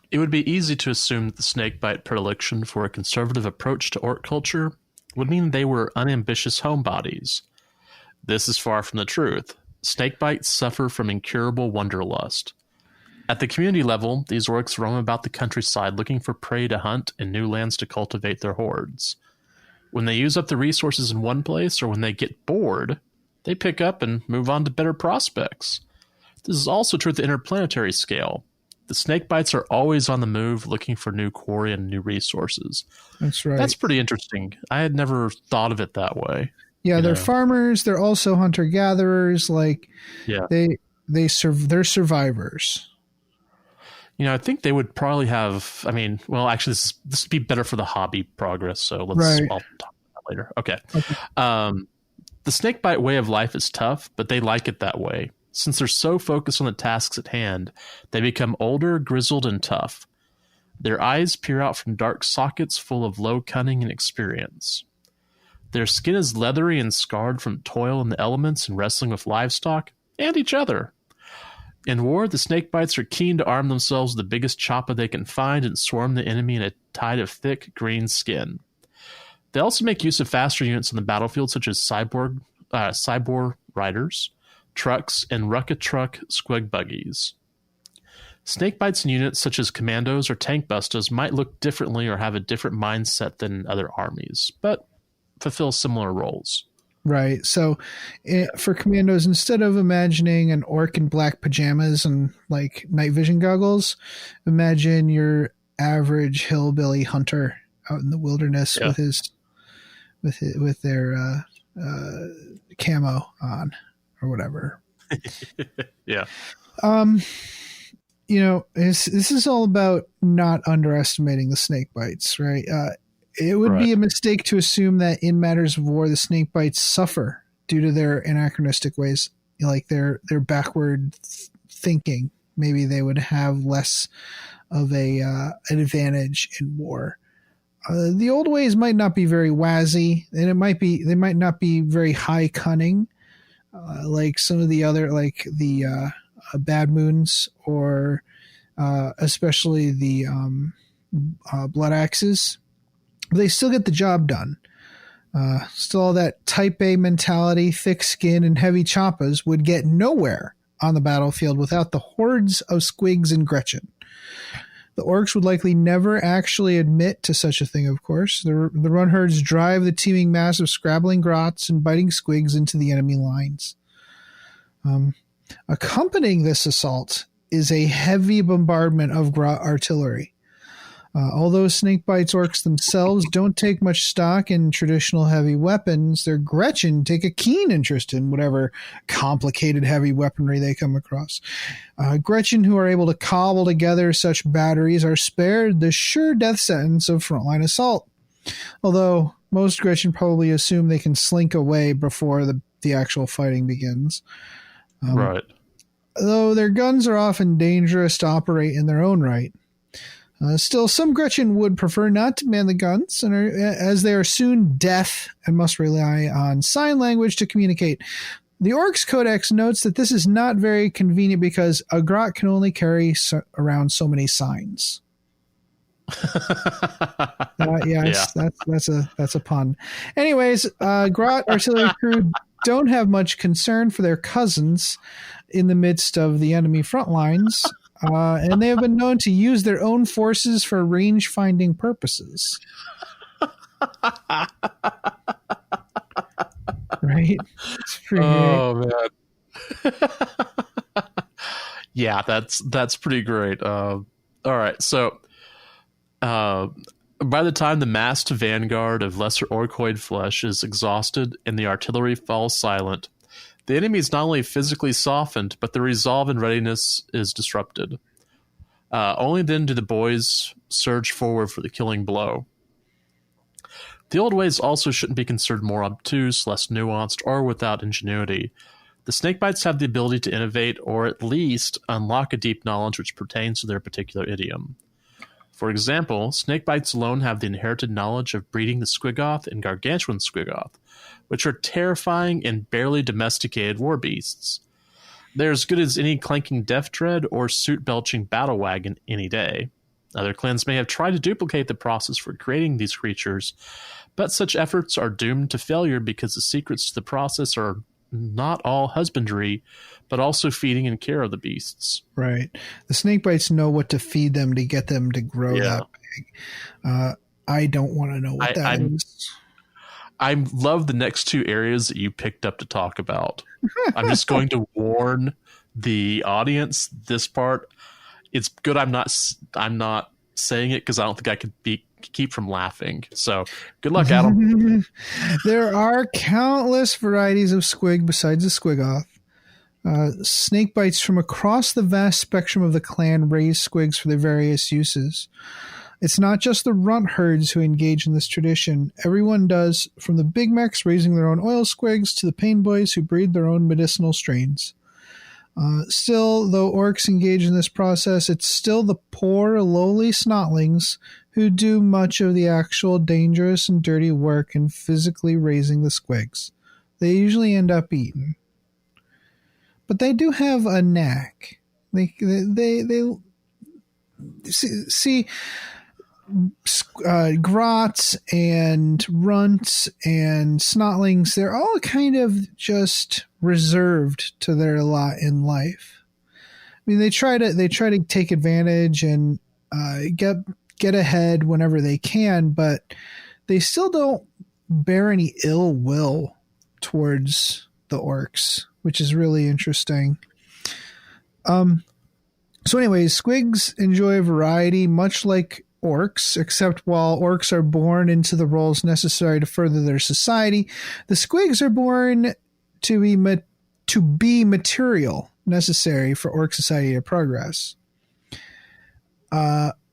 It would be easy to assume that the snakebite predilection for a conservative approach to orc culture would mean they were unambitious homebodies. This is far from the truth. Snakebites suffer from incurable wanderlust. At the community level, these orcs roam about the countryside looking for prey to hunt and new lands to cultivate their hordes. When they use up the resources in one place or when they get bored, they pick up and move on to better prospects. This is also true at the interplanetary scale. The snakebites are always on the move looking for new quarry and new resources. That's right. That's pretty interesting. I had never thought of it that way. Yeah, they're farmers. They're also hunter-gatherers. They're survivors. I think they would probably have. Actually, this would be better for the hobby progress. So I'll talk about that later. Okay. The snakebite way of life is tough, but they like it that way. Since they're so focused on the tasks at hand, they become older, grizzled, and tough. Their eyes peer out from dark sockets full of low cunning and experience. Their skin is leathery and scarred from toil in the elements and wrestling with livestock and each other. In war, the snakebites are keen to arm themselves with the biggest choppa they can find and swarm the enemy in a tide of thick, green skin. They also make use of faster units on the battlefield, such as cyborg riders, trucks, and rucka truck squig buggies. Snakebites in units such as commandos or tank bustas might look differently or have a different mindset than other armies, but fulfill similar roles. Right. So for commandos, instead of imagining an orc in black pajamas and like night vision goggles, imagine your average hillbilly hunter out in the wilderness with their camo on or whatever. Yeah. This is all about not underestimating the snake bites, right? It would be a mistake to assume that in matters of war, the snake bites suffer due to their anachronistic ways, like their backward thinking. Maybe they would have less of an advantage in war. The old ways might not be very wazzy, and they might not be very high cunning, like some of the other, like the Bad Moons or especially the Blood Axes. They still get the job done. Still, all that type A mentality, thick skin, and heavy choppas would get nowhere on the battlefield without the hordes of squigs and Gretchen. The orcs would likely never actually admit to such a thing, of course. The run herds drive the teeming mass of scrabbling grots and biting squigs into the enemy lines. Accompanying this assault is a heavy bombardment of grot artillery. Although Snakebites orcs themselves don't take much stock in traditional heavy weapons, their Gretchen take a keen interest in whatever complicated heavy weaponry they come across. Gretchen who are able to cobble together such batteries are spared the sure death sentence of frontline assault. Although most Gretchen probably assume they can slink away before the actual fighting begins. Right. Though their guns are often dangerous to operate in their own right. Still, some Gretchen would prefer not to man the guns, as they are soon deaf and must rely on sign language to communicate. The Orcs Codex notes that this is not very convenient because a grot can only carry around so many signs. That's a pun. Anyways, Grot artillery crew don't have much concern for their cousins in the midst of the enemy front lines, and they have been known to use their own forces for range-finding purposes. Right? It's pretty great. Man. Yeah, that's pretty great. All right, so by the time the massed vanguard of lesser orcoid flesh is exhausted and the artillery falls silent, the enemy is not only physically softened, but their resolve and readiness is disrupted. Only then do the boys surge forward for the killing blow. The old ways also shouldn't be considered more obtuse, less nuanced, or without ingenuity. The Snakebites have the ability to innovate, or at least unlock a deep knowledge which pertains to their particular idiom. For example, Snakebites alone have the inherited knowledge of breeding the Squiggoth and Gargantuan Squiggoth, which are terrifying and barely domesticated war beasts. They're as good as any clanking death dread or suit-belching battle wagon any day. Other clans may have tried to duplicate the process for creating these creatures, but such efforts are doomed to failure because the secrets to the process are not all husbandry, but also feeding and care of the beasts. Right. The Snakebites know what to feed them to get them to grow that big. I don't want to know what that is. I love the next two areas that you picked up to talk about. I'm just going to warn the audience. This part, it's good. I'm not saying it because I don't think I could keep from laughing. So good luck, Adam. There are countless varieties of squig besides the Squiggoth. Snakebites from across the vast spectrum of the clan raise squigs for their various uses. It's not just the runt herds who engage in this tradition. Everyone does, from the Big Mechs raising their own oil squigs to the Pain Boys who breed their own medicinal strains. Still, though orcs engage in this process, it's still the poor, lowly snotlings who do much of the actual dangerous and dirty work in physically raising the squigs. They usually end up eaten. But they do have a knack. They see grots and runts and snotlings, they're all kind of just reserved to their lot in life. I mean, they try to take advantage and get ahead whenever they can, but they still don't bear any ill will towards the orcs, which is really interesting. So anyways, squigs enjoy a variety, much like orcs, except while orcs are born into the roles necessary to further their society, the squigs are born to be material necessary for orc society to progress.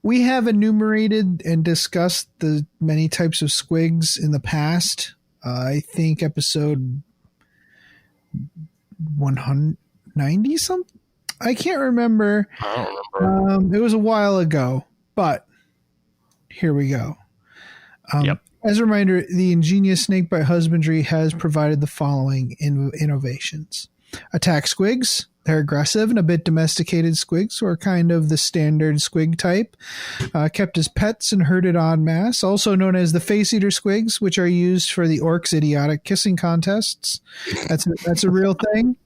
We have enumerated and discussed the many types of squigs in the past. I think episode 190 something. I can't remember. I don't remember. It was a while ago, but here we go. Yep. As a reminder, the ingenious snakebite husbandry has provided the following innovations. Attack squigs. They're aggressive and a bit domesticated squigs, or kind of the standard squig type, kept as pets and herded en masse, also known as the face-eater squigs, which are used for the orcs' idiotic kissing contests. That's a real thing.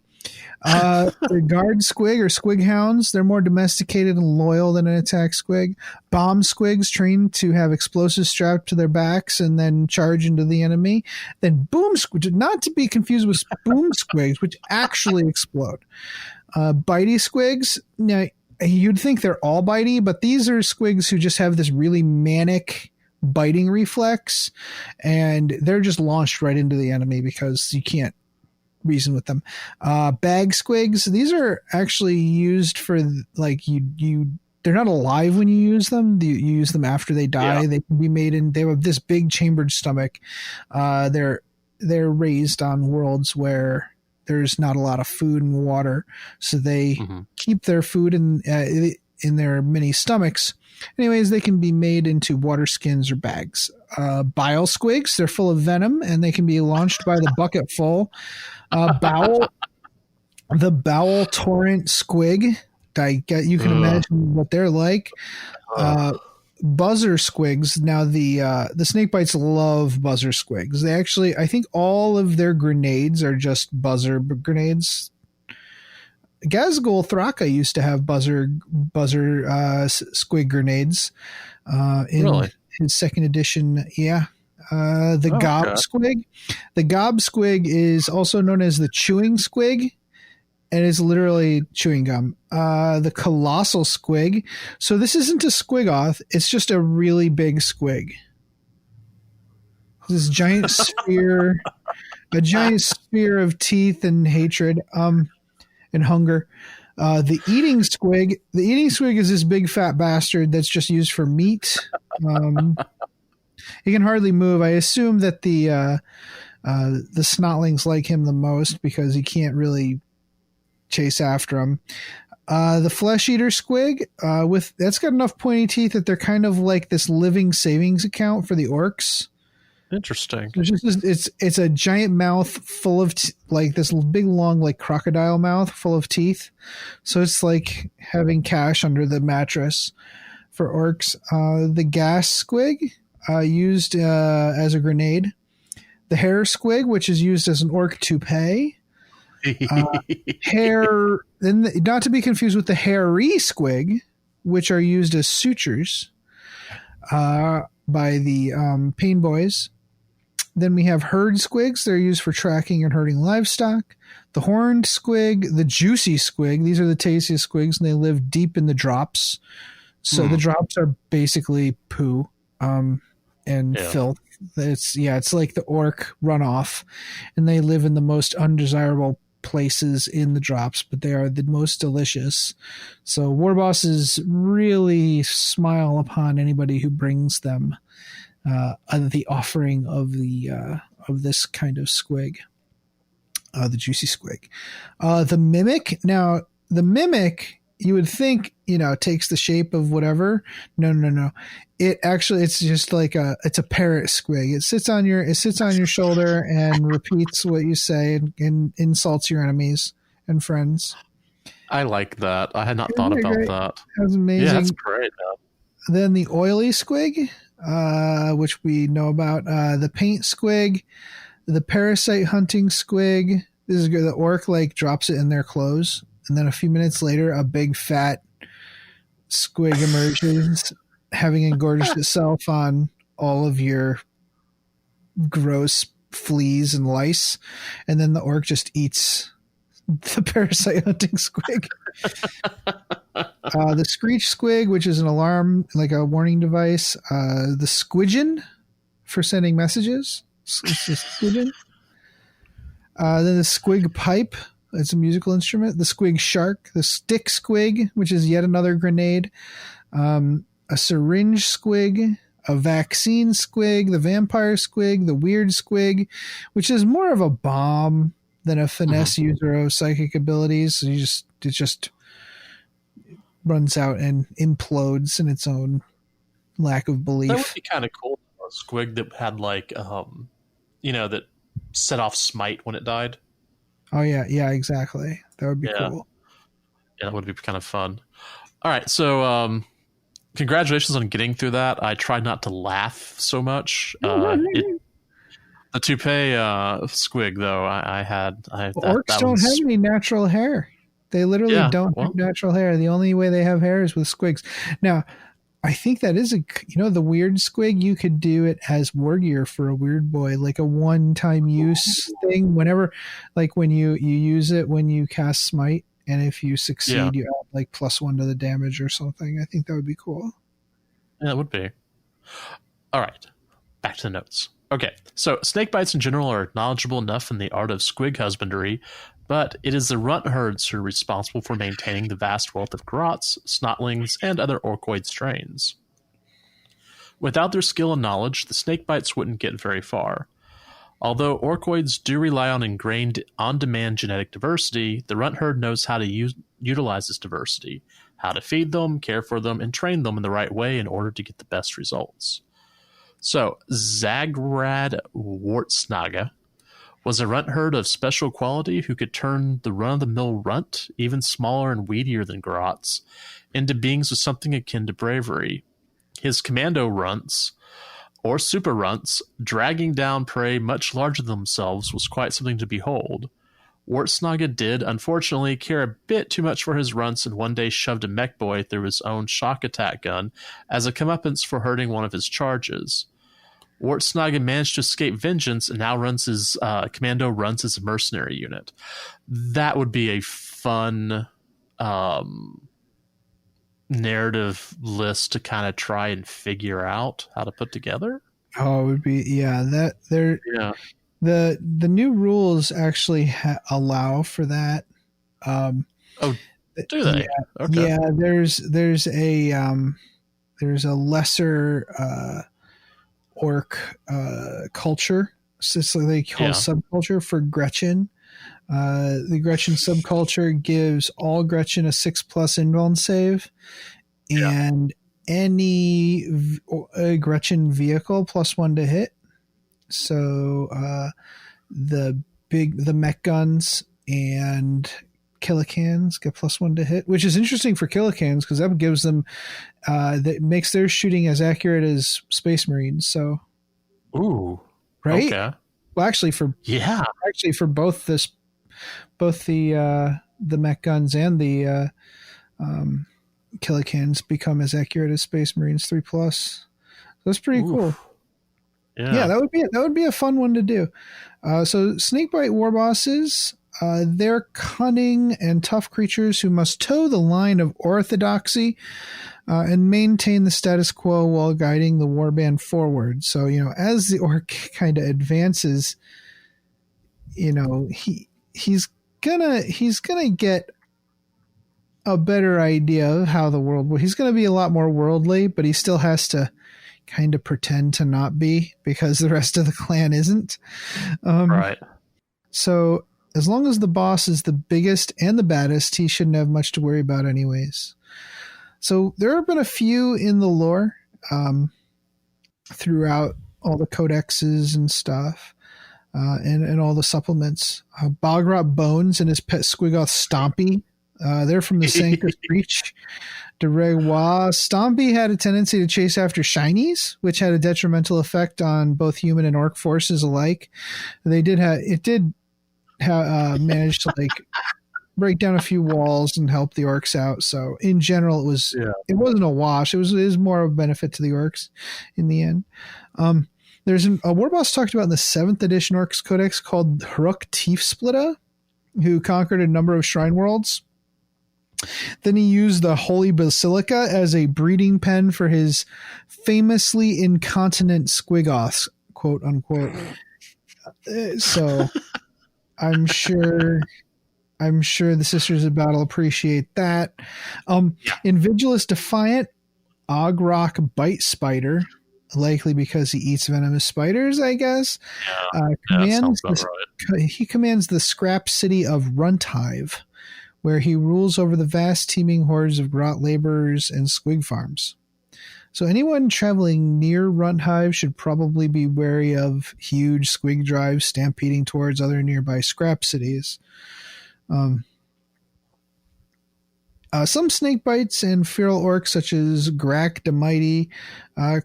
The guard squig or squig hounds, they're more domesticated and loyal than an attack squig. Bomb squigs trained to have explosives strapped to their backs and then charge into the enemy. Then boom squigs, not to be confused with boom squigs, which actually explode. Bitey squigs, now you'd think they're all bitey, but these are squigs who just have this really manic biting reflex, and they're just launched right into the enemy because you can't reason with them. Bag squigs, these are actually used for, like, they're not alive when you use them. You use them after they die. Yeah. They can be made in, they have this big chambered stomach. They're raised on worlds where there's not a lot of food and water, so they keep their food in their mini stomachs. Anyways, they can be made into water skins or bags. Bile squigs, they're full of venom and they can be launched by the bucket full. The bowel torrent squig, you can imagine what they're like. buzzer squigs. Now the snakebites love buzzer squigs. They actually, I think all of their grenades are just buzzer grenades. Gazgul Thraka used to have buzzer squig grenades in Really? his second edition. Yeah. The gob squig. The gob squig is also known as the chewing squig, and is literally chewing gum. The colossal squig. So this isn't a squigoth. It's just a really big squig. This giant sphere, a giant sphere of teeth and hatred, and hunger. The eating squig. The eating squig is this big fat bastard that's just used for meat. He can hardly move. I assume that the snotlings like him the most because he can't really chase after him. The flesh eater squig, that's got enough pointy teeth that they're kind of like this living savings account for the orcs. Interesting. It's a giant mouth full of like this big long like crocodile mouth full of teeth. So it's like having cash under the mattress for orcs. The gas squig, used as a grenade. The hair squig, which is used as an orc toupee. Hair, then not to be confused with the hairy squig, which are used as sutures by the Pain Boys. Then we have herd squigs. They're used for tracking and herding livestock. The horned squig, the juicy squig. These are the tastiest squigs, and they live deep in the drops. So the drops are basically poo and filth. It's like the orc runoff, and they live in the most undesirable places in the drops, but they are the most delicious. So war bosses really smile upon anybody who brings them the offering of this kind of squig, the juicy squig. The mimic. Now the mimic, you would think, takes the shape of whatever. No. It's just like it's a parrot squig. It sits on your shoulder and repeats what you say and insults your enemies and friends. I like that. I had not thought about that. That's amazing. Yeah, that's great. Then the oily squig, which we know about. The paint squig, the parasite hunting squig. This is good. The orc drops it in their clothes, and then a few minutes later, a big fat squig emerges, having engorged itself on all of your gross fleas and lice, and then the orc just eats the parasite hunting squig. The screech squig, which is an alarm, like a warning device. The squidgeon for sending messages. It's just squidgeon. Then the squig pipe. It's a musical instrument. The squig shark. The stick squig, which is yet another grenade. A syringe squig. A vaccine squig. The vampire squig. The weird squig, which is more of a bomb than a finesse user of psychic abilities. So it just runs out and implodes in its own lack of belief. That would be kind of cool. A squig that had that set off smite when it died. Oh yeah, exactly. That would be cool. Yeah, that would be kind of fun. All right, so congratulations on getting through that. I tried not to laugh so much. The toupee squig, though, orcs don't have any natural hair. They literally don't have natural hair. The only way they have hair is with squigs. Now, I think that is the weird squig, you could do it as war gear for a weird boy, like a one-time use thing. Whenever, like when you use it when you cast smite, and if you succeed, you add like +1 to the damage or something. I think that would be cool. Yeah, it would be. All right, back to the notes. Okay, so snakebites in general are knowledgeable enough in the art of squig husbandry, but it is the runt herds who are responsible for maintaining the vast wealth of grots, snotlings, and other orcoid strains. Without their skill and knowledge, the snakebites wouldn't get very far. Although orcoids do rely on ingrained on-demand genetic diversity, the runt herd knows how to utilize this diversity, how to feed them, care for them, and train them in the right way in order to get the best results. So, Zagrad Wartsnaga was a runt herd of special quality who could turn the run-of-the-mill runt, even smaller and weedier than grots, into beings with something akin to bravery. his commando runts or super runts dragging down prey much larger than themselves was quite something to behold. Wartsnaga did, unfortunately, care a bit too much for his runts and one day shoved a mech boy through his own shock attack gun as a comeuppance for hurting one of his charges. Wartsnaga managed to escape vengeance and now runs his commando runs as a mercenary unit. That would be a fun narrative list to kind of try and figure out how to put together. Oh, it would be, that there. Yeah. The new rules actually allow for that. Do they? Yeah, Okay. yeah. There's a lesser orc culture. So they call subculture for Gretchen. The Gretchen subculture gives all Gretchen a 6+ invuln save, and any Gretchen vehicle +1 to hit. So the mech guns and Killicans get +1 to hit, which is interesting for Killicans because that gives them that makes their shooting as accurate as Space Marines. So, right? Okay. Well, actually, for both the mech guns and the Killicans become as accurate as Space Marines 3+. That's pretty cool. Yeah, that would be a fun one to do. So Snakebite war bosses, they're cunning and tough creatures who must toe the line of orthodoxy and maintain the status quo while guiding the warband forward. So, as the orc kind of advances, he's gonna get a better idea of how the world. He's gonna be a lot more worldly, but he still has to kind of pretend to not be because the rest of the clan isn't. Right. So as long as the boss is the biggest and the baddest, he shouldn't have much to worry about anyways. So there have been a few in the lore throughout all the codexes and stuff and all the supplements. Bogrot Bones and his pet Squigoth Stompy. They're from the Sanctus Reach. De Rewa. Stompy had a tendency to chase after shinies, which had a detrimental effect on both human and orc forces alike. It did manage to break down a few walls and help the orcs out. So in general, it wasn't a wash. It was more of a benefit to the orcs in the end. There's a war boss talked about in the 7th edition Orcs Codex called Hruk Tiefsplitta, who conquered a number of shrine worlds. Then he used the Holy Basilica as a breeding pen for his famously incontinent Squigoths, quote unquote. So I'm sure the Sisters of Battle appreciate that. In Vigilus Defiant, Ogrok Bite Spider, likely because he eats venomous spiders, I guess. He commands the scrap city of Runthive, where he rules over the vast teeming hordes of grot laborers and squig farms. So anyone traveling near Runthive should probably be wary of huge squig drives stampeding towards other nearby scrap cities. Some snakebites and feral orcs, such as Grak the Mighty,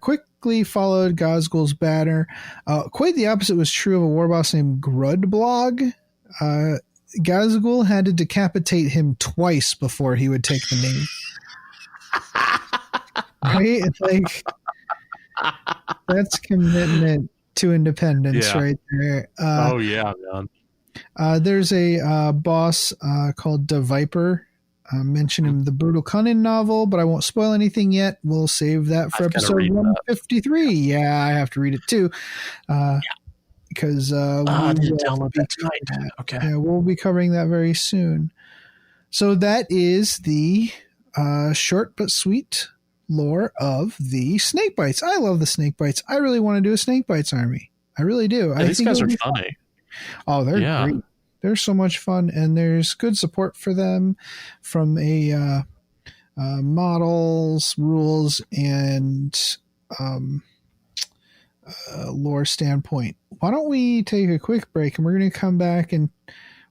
quickly followed Gazgul's banner. Quite the opposite was true of a war boss named Grudblog. Gazgul had to decapitate him twice before he would take the knee. Right? It's that's commitment to independence right there. Man. There's a boss called the Viper. Mentioned in the Brutal Cunning novel, but I won't spoil anything yet. We'll save that for episode 153. Yeah, I have to read it too. Because I didn't download that tonight. Okay. Yeah, we'll be covering that very soon. So that is the short but sweet lore of the Snakebites. I love the Snakebites. I really want to do a Snakebites army. I really do. Yeah, these guys are funny. Oh, they're great. They're so much fun, and there's good support for them from a models, rules, and lore standpoint. Why don't we take a quick break, and we're going to come back and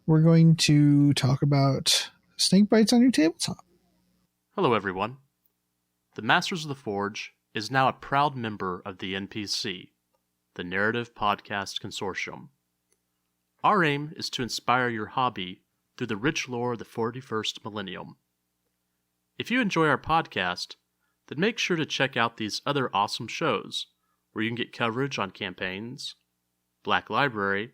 we're going to talk about Snakebites on your tabletop. Hello, everyone. The Masters of the Forge is now a proud member of the NPC, the Narrative Podcast Consortium. Our aim is to inspire your hobby through the rich lore of the 41st millennium. If you enjoy our podcast, then make sure to check out these other awesome shows where you can get coverage on campaigns, Black Library,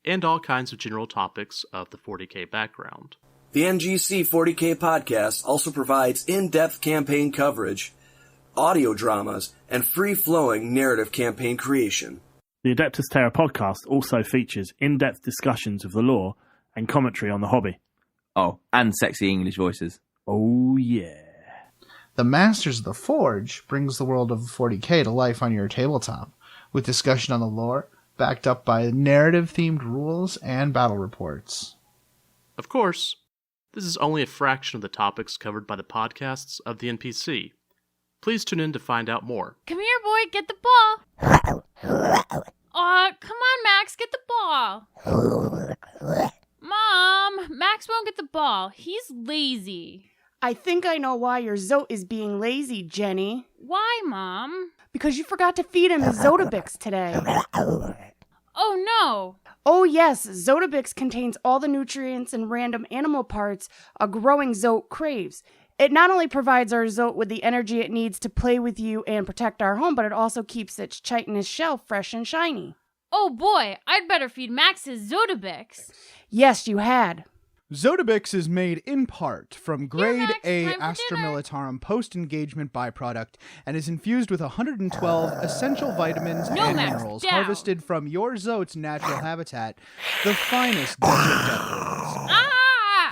and all kinds of general topics of the 40K background. The NGC 40K podcast also provides in-depth campaign coverage, audio dramas, and free-flowing narrative campaign creation. The Adeptus Terra podcast also features in-depth discussions of the lore and commentary on the hobby. Oh, and sexy English voices. Oh, yeah. The Masters of the Forge brings the world of 40K to life on your tabletop, with discussion on the lore, backed up by narrative-themed rules and battle reports. Of course, this is only a fraction of the topics covered by the podcasts of the NPC. Please tune in to find out more. Come here, boy, get the ball. Come on, Max, get the ball. Mom, Max won't get the ball. He's lazy. I think I know why your Zote is being lazy, Jenny. Why, Mom? Because you forgot to feed him his Zotabix today. Oh, no. Oh, yes, Zotabix contains all the nutrients and random animal parts a growing Zote craves. It not only provides our Zote with the energy it needs to play with you and protect our home, but it also keeps its chitinous shell fresh and shiny. Oh, boy, I'd better feed Max his Zotabix. Yes, you had. Zotabix is made in part from grade Max, A time for Astra dinner. Militarum post-engagement byproduct and is infused with 112 essential vitamins No, and Max, minerals down. harvested from your Zote's natural habitat, the finest desert deserts. Ah!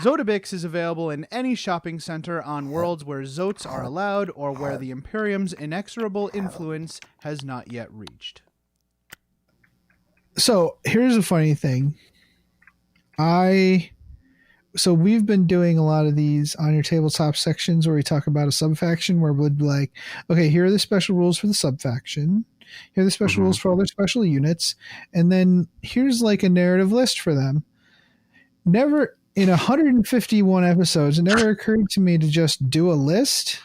Zotabix is available in any shopping center on worlds where Zotes are allowed or where the Imperium's inexorable influence has not yet reached. So here's a funny thing. So we've been doing a lot of these on your tabletop sections where we talk about a subfaction where we'd be like, okay, here are the special rules for the subfaction. Here are the special rules for all their special units. And then here's like a narrative list for them. Never in 151 episodes, it never occurred to me to just do a list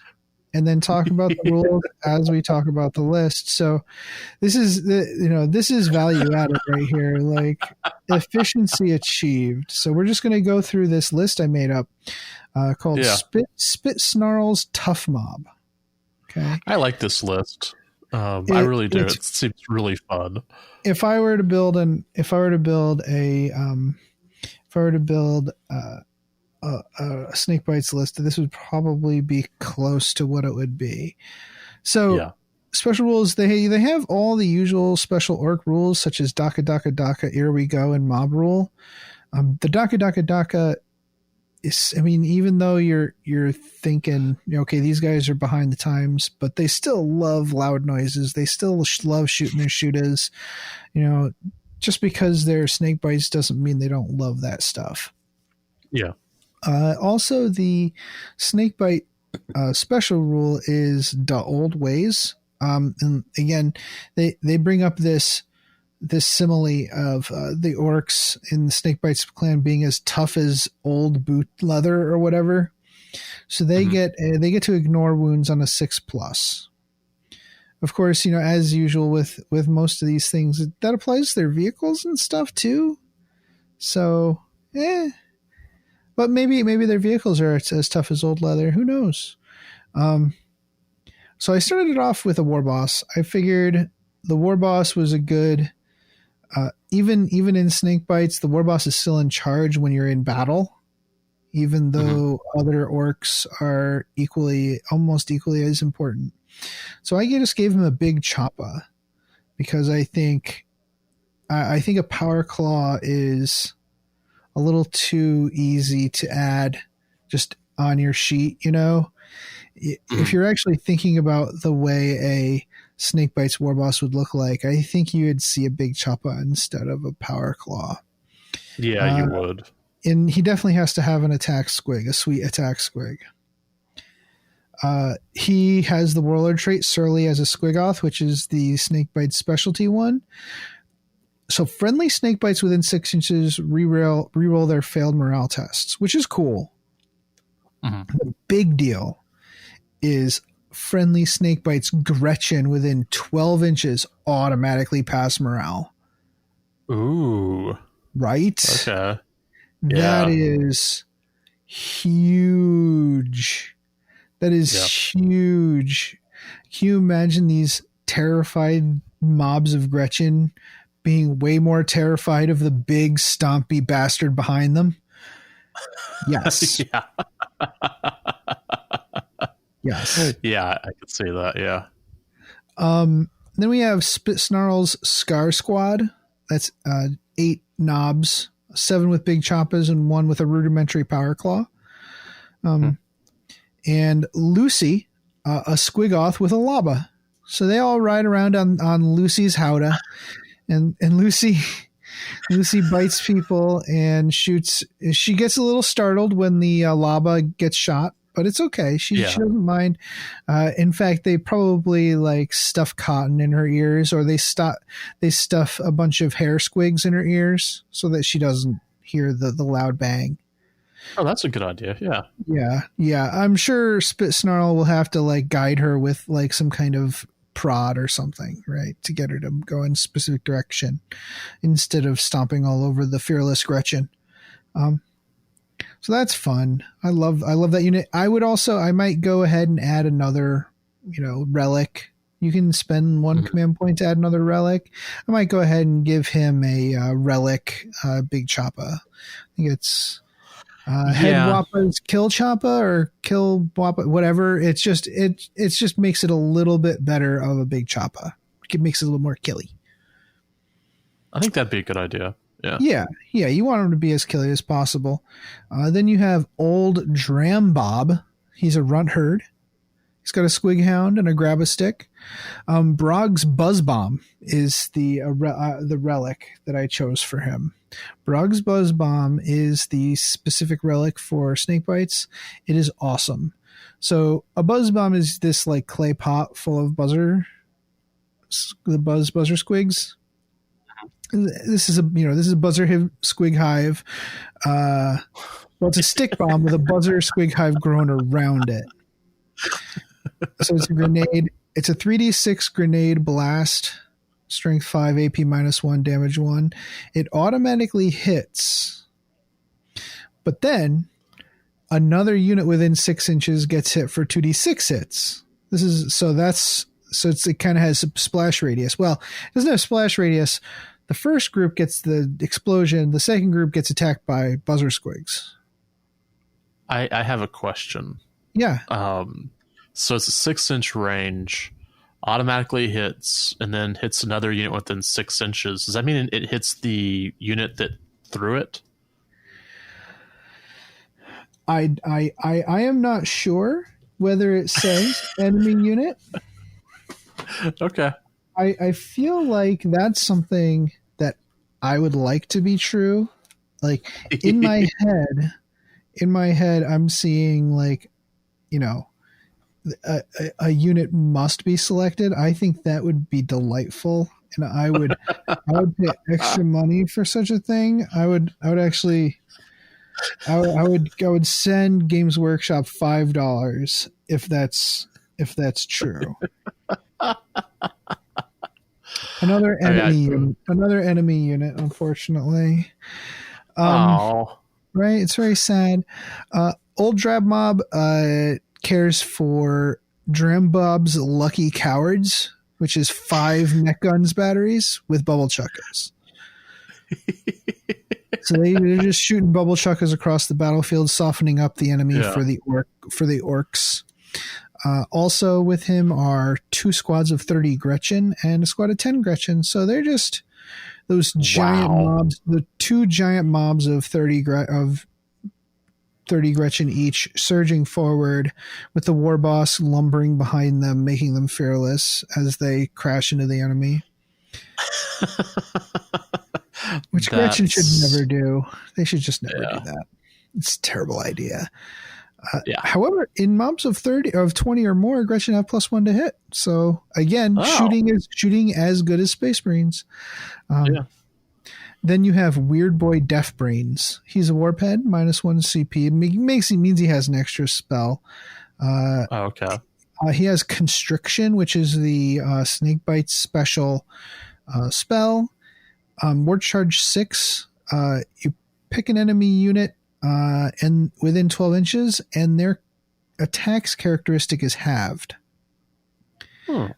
and then talk about the rules as we talk about the list. So this is this is value added right here, like efficiency achieved. So we're just going to go through this list I made up called Spit Snarls Tough Mob. Okay. I like this list. I really do. It seems really fun. If I were to build a Snakebites list, this would probably be close to what it would be. So special rules, they have all the usual special orc rules such as Daka Daka Daka, Here We Go, and Mob Rule. The Daka Daka Daka is, I mean, even though you're thinking, okay, these guys are behind the times, but they still love loud noises. They still love shooting their shooters. Just because they're Snakebites doesn't mean they don't love that stuff. Yeah. Also, the Snakebite special rule is the old ways. And again, they bring up this simile of the orcs in the Snakebites clan being as tough as old boot leather or whatever. So they get to ignore wounds on a 6+. Of course, as usual with most of these things, that applies to their vehicles and stuff too. So, but maybe their vehicles are as tough as old leather. Who knows? So I started it off with a war boss. I figured the war boss was a good. Even in Snakebites, the war boss is still in charge when you're in battle, even though other orcs are almost equally as important. So I just gave him a big choppa because I think a power claw is a little too easy to add just on your sheet. If you're actually thinking about the way a Snakebites war boss would look like, I think you would see a big choppa instead of a power claw. Yeah, you would. And he definitely has to have an attack squig, a sweet attack squig. He has the warlord trait Surly as a Squigoth, which is the Snakebite specialty one. So friendly Snakebites within 6 inches reroll their failed morale tests, which is cool. The big deal is friendly Snakebites Gretchen within 12 inches automatically pass morale. Ooh. Right? Okay. That is huge. That is huge. Can you imagine these terrified mobs of Gretchen being way more terrified of the big stompy bastard behind them? Yes. Yeah. Yes. Yeah, I could see that. Yeah. Then we have Spit Snarl's Scar Squad. That's 8 knobs, 7 with big choppas and 1 with a rudimentary power claw. And Lucy, a Squigoth with a Laba. So they all ride around on Lucy's Howdah, and Lucy bites people and shoots. She gets a little startled when the Laba gets shot, but it's okay. She doesn't mind. In fact, they probably like stuff cotton in her ears, or they stuff a bunch of hair squigs in her ears so that she doesn't hear the loud bang. Oh, that's a good idea. Yeah. Yeah. I'm sure Spit Snarl will have to like guide her with like some kind of prod or something, right, to get her to go in a specific direction instead of stomping all over the fearless Gretchen. So that's fun. I love that unit. I might go ahead and add another, relic. You can spend 1 command point to add another relic. I might go ahead and give him a relic, Big Choppa. I think it's Head Wappa's Kill Choppa or Kill Wappa, whatever. It just makes it a little bit better of a Big Choppa. It makes it a little more killy. I think that'd be a good idea. Yeah. Yeah. You want him to be as killy as possible. Then you have Old Drambob. He's a runt herd. He's got a Squig Hound and a Grab-a-Stick. Brog's Buzz Bomb is the relic that I chose for him. Brog's Buzz Bomb is the specific relic for Snakebites. It is awesome. So a Buzz Bomb is this like clay pot full of buzzer squigs. This is a buzzer squig hive. Well, it's a stick bomb with a buzzer squig hive grown around it. So it's a grenade. It's a 3d6 grenade blast, strength 5, AP -1, damage 1. It automatically hits, but then another unit within 6 inches gets hit for 2d6 hits. It kind of has a splash radius. Well, it doesn't have splash radius. The first group gets the explosion. The second group gets attacked by buzzer squigs. I have a question. Yeah. So it's a 6-inch range, automatically hits, and then hits another unit within 6 inches. Does that mean it hits the unit that threw it? I am not sure whether it says enemy unit. Okay. I feel like that's something that I would like to be true. Like in my head, I'm seeing like, a unit must be selected. I think that would be delightful, and I would pay extra money for such a thing. I would send Games Workshop $5 if that's true. Another enemy unit, unfortunately. Right, it's very sad. Old Drab Mob cares for Drambob's Lucky Cowards, which is 5 neck guns batteries with bubble chuckers. So they're just shooting bubble chuckers across the battlefield, softening up the enemy for the orcs. Also with him are 2 squads of 30 Gretchen and a squad of 10 Gretchen. So they're just those giant mobs, the 2 giant mobs of 30 Gretchen each, surging forward with the war boss lumbering behind them, making them fearless as they crash into the enemy. Which Gretchen should never do. They should just never do that. It's a terrible idea. However, in mobs of 20 or more, Gretchen have +1 to hit. So again, shooting as good as Space Marines. Then you have Weird Boy Deaf Brains. He's a warp head, -1 CP. Means he has an extra spell. Okay. He has Constriction, which is the Snakebites special spell. Ward Charge 6. You pick an enemy unit and within 12 inches, and their attack's characteristic is halved.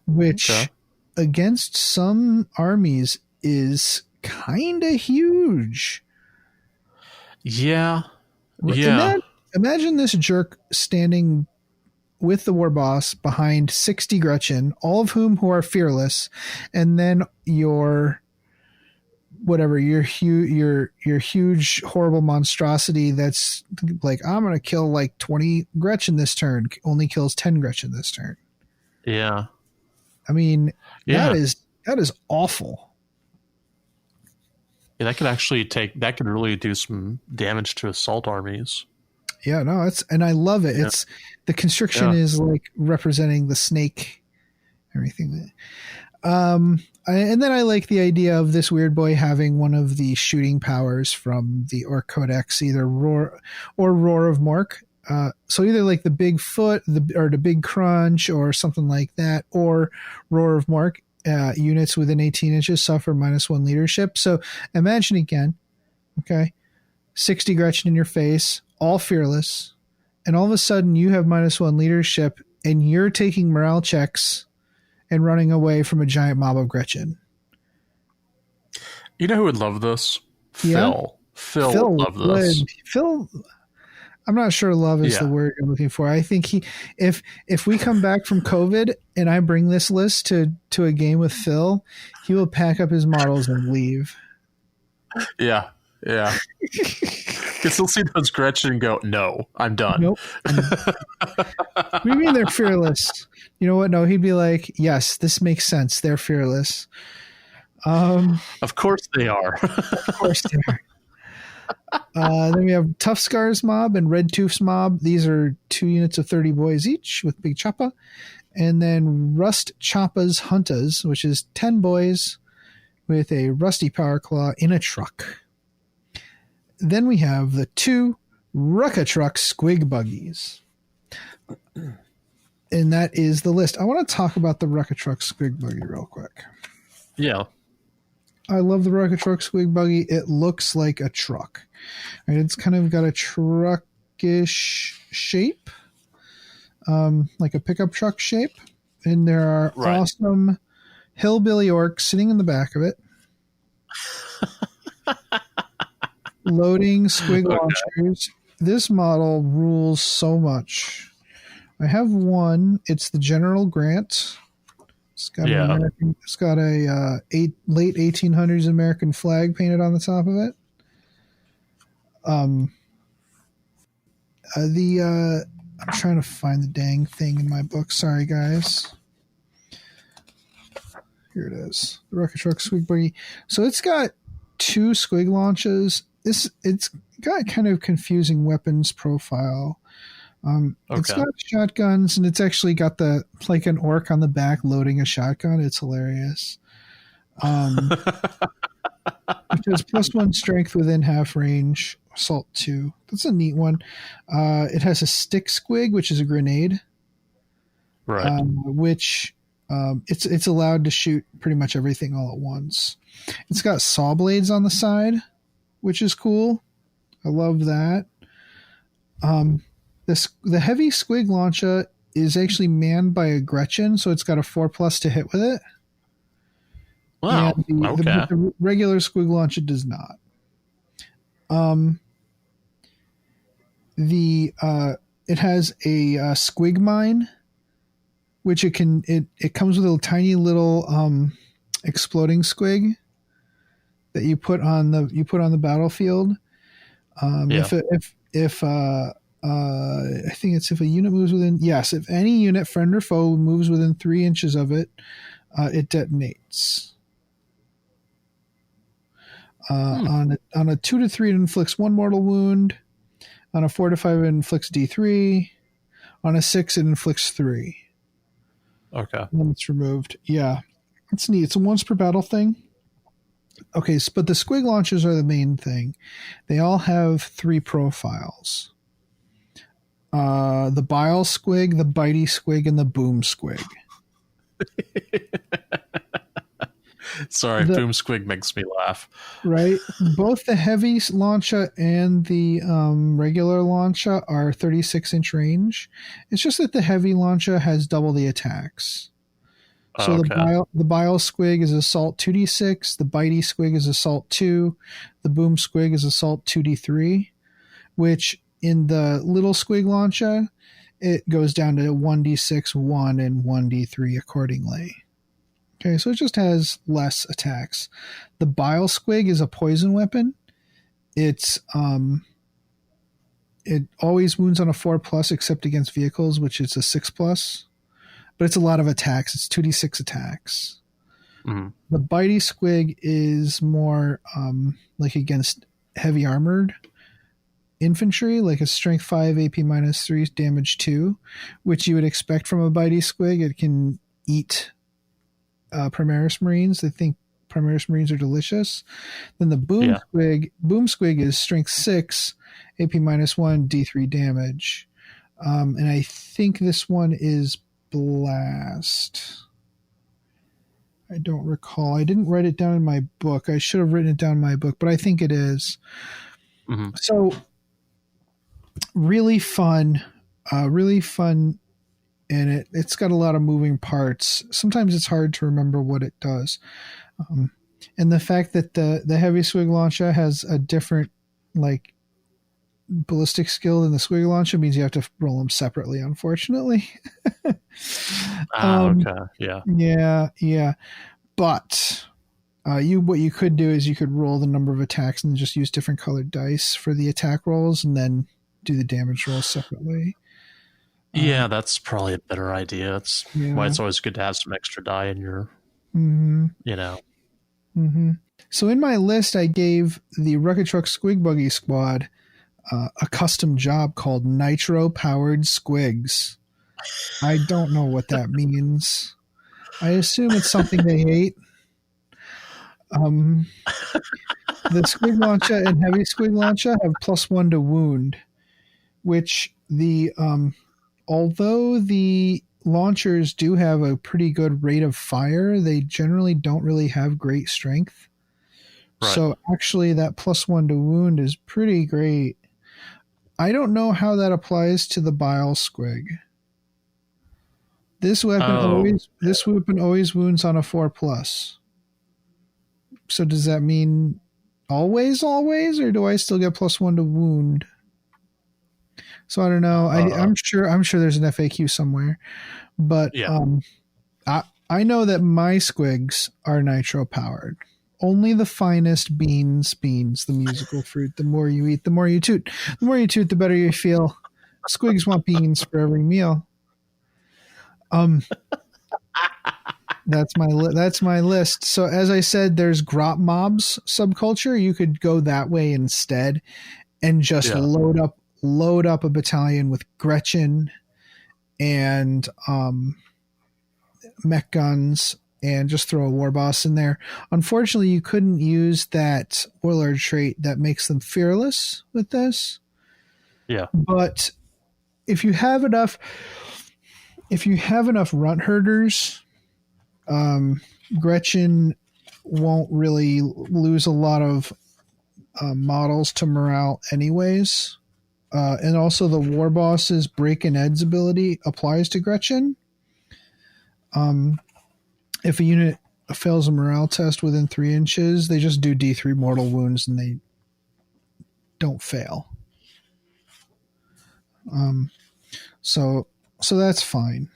Which, against some armies, is kind of huge. Yeah. Imagine this jerk standing with the war boss behind 60 Gretchen, all of whom who are fearless, and then your huge horrible monstrosity that's like, I'm gonna kill like 20 Gretchen this turn, only kills 10 Gretchen this turn. Yeah. I mean, that is awful. Yeah, that could really do some damage to assault armies. Yeah, no, and I love it. Yeah. It's the Constriction is like representing the snake, everything. And then I like the idea of this weird boy having one of the shooting powers from the Orc Codex, either Roar of Mork. So either like the Big Foot or the Big Crunch or something like that, or Roar of Mork. Units within 18 inches suffer -1 leadership. So imagine again, okay, 60 Gretchen in your face, all fearless, and all of a sudden you have -1 leadership, and you're taking morale checks and running away from a giant mob of Gretchen. You know who would love this? Yeah? Phil would love this. Phil, I'm not sure love is the word you're looking for. I think if we come back from COVID and I bring this list to a game with Phil, he will pack up his models and leave. Yeah. Because he'll see those Gretchen and go, no, I'm done. Nope. What do you mean they're fearless? You know what? No, he'd be like, yes, this makes sense. They're fearless. Of course they are. Of course they are. Then we have Tough Scars Mob and Red Tooths Mob. These are 2 units of 30 boys each with Big Choppa. And then Rust Choppa's Huntas, which is 10 boys with a Rusty Power Claw in a truck. Then we have the 2 Rucka Truck Squig Buggies. And that is the list. I want to talk about the Rucka Truck Squig Buggy real quick. Yeah. I love the Rucka Truck Squig Buggy. It looks like a truck. Right? It's kind of got a truckish shape, like a pickup truck shape. And there are awesome hillbilly orcs sitting in the back of it. Loading squig launchers. This model rules so much. I have one. It's the General Grant. It's got a late 1800s American flag painted on the top of it. I'm trying to find the dang thing in my book. Sorry, guys. Here it is. The Rucka Truck Squig Buggy. So it's got 2 squig launches. It's got kind of confusing weapons profile. It's got shotguns, and it's actually got like an orc on the back loading a shotgun. It's hilarious. It has +1 strength within half range, assault 2. That's a neat one. It has a stick squig, which is a grenade. Right. Which it's allowed to shoot pretty much everything all at once. It's got saw blades on the side, which is cool. I love that. The heavy squig launcher is actually manned by a Gretchen, so it's got a 4+ to hit with it. Wow. And the regular squig launcher does not. It has a squig mine, which it comes with a tiny little exploding squig that you put on the battlefield. I think it's if a unit moves within, if any unit, friend or foe, moves within 3 inches of it, it detonates. On a 2 to 3, it inflicts 1 mortal wound. On a 4 to 5, it inflicts D3. On a 6, it inflicts 3. Okay. When it's removed. Yeah. It's neat. It's a once per battle thing. Okay, but the squig launchers are the main thing. They all have 3 profiles. the bile squig, the bitey squig, and the boom squig. Sorry, boom squig makes me laugh. Right? Both the heavy launcher and the regular launcher are 36-inch range. It's just that the heavy launcher has double the attacks. So the bile squig is assault 2d6, the bitey squig is assault 2, the boom squig is assault 2d3, which in the little squig launcher, it goes down to 1d6, 1, and 1d3 accordingly. Okay, so it just has less attacks. The bile squig is a poison weapon. It's it always wounds on a 4+ except against vehicles, which is a 6+. But it's a lot of attacks. It's 2d6 attacks. Mm-hmm. The bitey squig is more like against heavy armored infantry, like a strength 5, AP -3, damage 2, which you would expect from a bitey squig. It can eat Primaris Marines. They think Primaris Marines are delicious. Then the boom squig is strength 6, AP -1, D3 damage. And I think this one is blast. I don't recall. I didn't write it down in my book. I should have written it down in my book, but I think it is. Mm-hmm. So really fun, and it's got a lot of moving parts. Sometimes it's hard to remember what it does. And the fact that the heavy squig launcher has a different like ballistic skill than the squig launcher means you have to roll them separately, unfortunately. Okay. Yeah. But what you could do is you could roll the number of attacks and just use different colored dice for the attack rolls and then do the damage rolls separately. Yeah, that's probably a better idea. That's why it's always good to have some extra die in your, Mm-hmm. So in my list, I gave the Rocket Truck Squig Buggy Squad a custom job called Nitro Powered Squigs. I don't know what that means. I assume it's something they hate. The Squig Launcher and Heavy Squig Launcher have +1 to wound, which although the launchers do have a pretty good rate of fire, they generally don't really have great strength. Right. So actually that +1 to wound is pretty great. I don't know how that applies to the bile squig. This weapon always wounds on a 4+. So does that mean always, or do I still get +1 to wound? So I don't know. I'm sure there's an FAQ somewhere, but I know that my squigs are nitro powered. Only the finest beans, the musical fruit. The more you eat, the more you toot. The more you toot, the better you feel. Squigs want beans for every meal. That's my list. So as I said, there's grot mobs subculture. You could go that way instead, and just load up a battalion with Gretchen and mech guns and just throw a war boss in there. Unfortunately, you couldn't use that warlord trait that makes them fearless with this. Yeah. But if you have enough runt herders, Gretchen won't really lose a lot of models to morale anyways. And also the war boss's break and Ed's ability applies to Gretchen. If a unit fails a morale test within 3 inches, they just do D3 mortal wounds and they don't fail. So that's fine.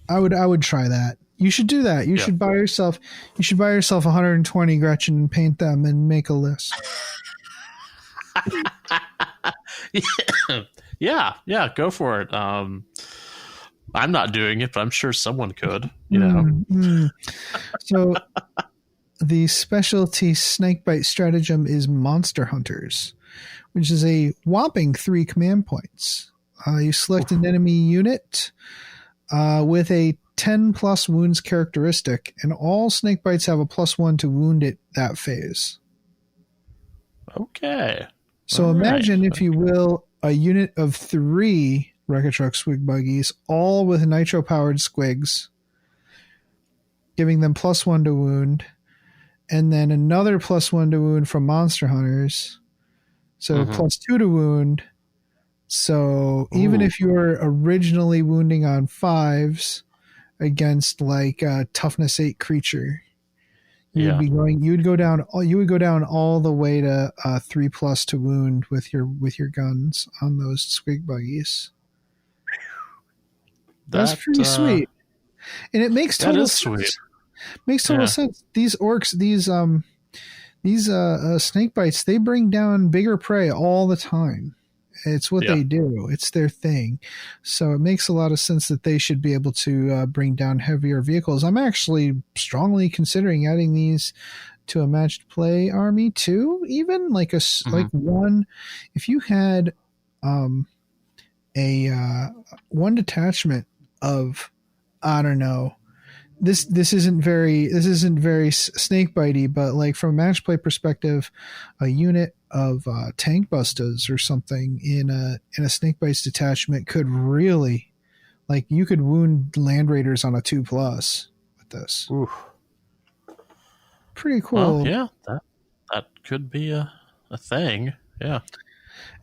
I would try that. You should do that. You should buy yourself 120 Gretchen and paint them and make a list. Yeah, go for it. I'm not doing it, but I'm sure someone could, know. So the specialty Snakebite stratagem is Monster Hunters, which is a whopping 3 command points. You select an enemy unit with a 10+ wounds characteristic, and all Snakebites have a +1 to wound it that phase. Okay. So imagine, if you will, a unit of 3 Wreck-A-Truck Squig Buggies, all with nitro-powered squigs, giving them +1 to wound, and then another +1 to wound from Monster Hunters, so +2 to wound. So even if you were originally wounding on 5s against like a toughness 8 creature, you would go down all the way to 3+ to wound with your guns on those Squig Buggies. That's pretty sweet, and it makes total sense. Sweet. Makes total sense. These orcs, these Snakebites, they bring down bigger prey all the time. It's what they do. It's their thing. So it makes a lot of sense that they should be able to bring down heavier vehicles. I'm actually strongly considering adding these to a matched play army too. Even like like one, if you had a one detachment of, I don't know, this isn't very snakebitey, but like from a match play perspective, a unit of tank busters or something in a snakebites detachment could really, like, you could wound land raiders on a 2+ with this. Ooh. Pretty cool. Well, yeah, that could be a thing. Yeah.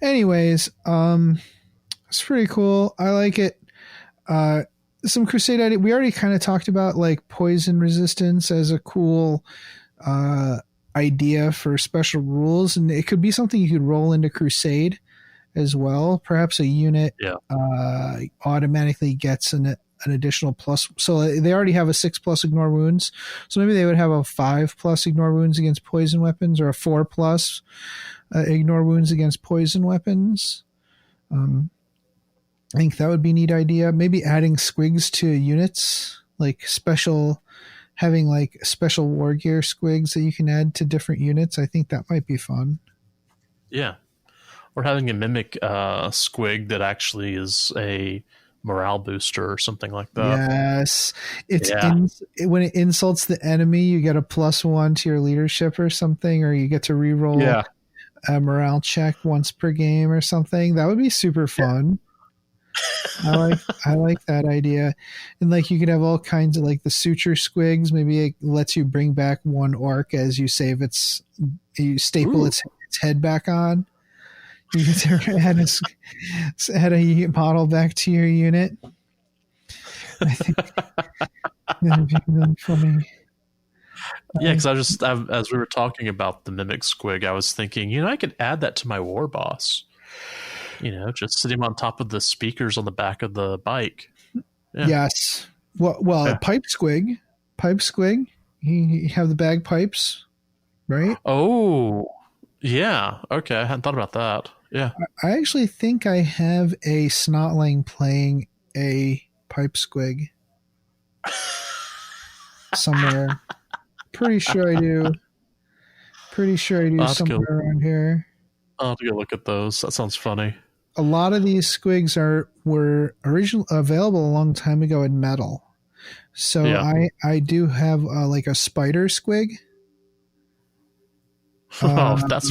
Anyways, it's pretty cool. I like it. Some crusade idea. We already kind of talked about like poison resistance as a cool idea for special rules, and it could be something you could roll into crusade as well. Perhaps a unit automatically gets an additional plus. So they already have a 6+ ignore wounds, so maybe they would have a 5+ ignore wounds against poison weapons, or a 4+ ignore wounds against poison weapons. I think that would be a neat idea. Maybe adding squigs to units, like having like special war gear squigs that you can add to different units. I think that might be fun. Yeah. Or having a mimic squig that actually is a morale booster or something like that. Yes. When it insults the enemy, you get a +1 to your leadership or something, or you get to reroll a morale check once per game or something. That would be super fun. I like that idea. And like you could have all kinds of like the suture squigs. Maybe it lets you bring back one orc as you save you staple its head back on. You get to add a model back to your unit. I think that'd be really funny. Yeah, because as we were talking about the mimic squig, I was thinking, I could add that to my war boss. Just sit him on top of the speakers on the back of the bike. Yeah. Yes. Well, pipe squig. You have the bagpipes, right? Oh, yeah. Okay, I hadn't thought about that. Yeah. I actually think I have a snotling playing a pipe squig somewhere. Pretty sure I do. Somewhere around here. I'll have to go look at those. That sounds funny. A lot of these squigs were originally available a long time ago in metal. So I do have like a spider squig. That's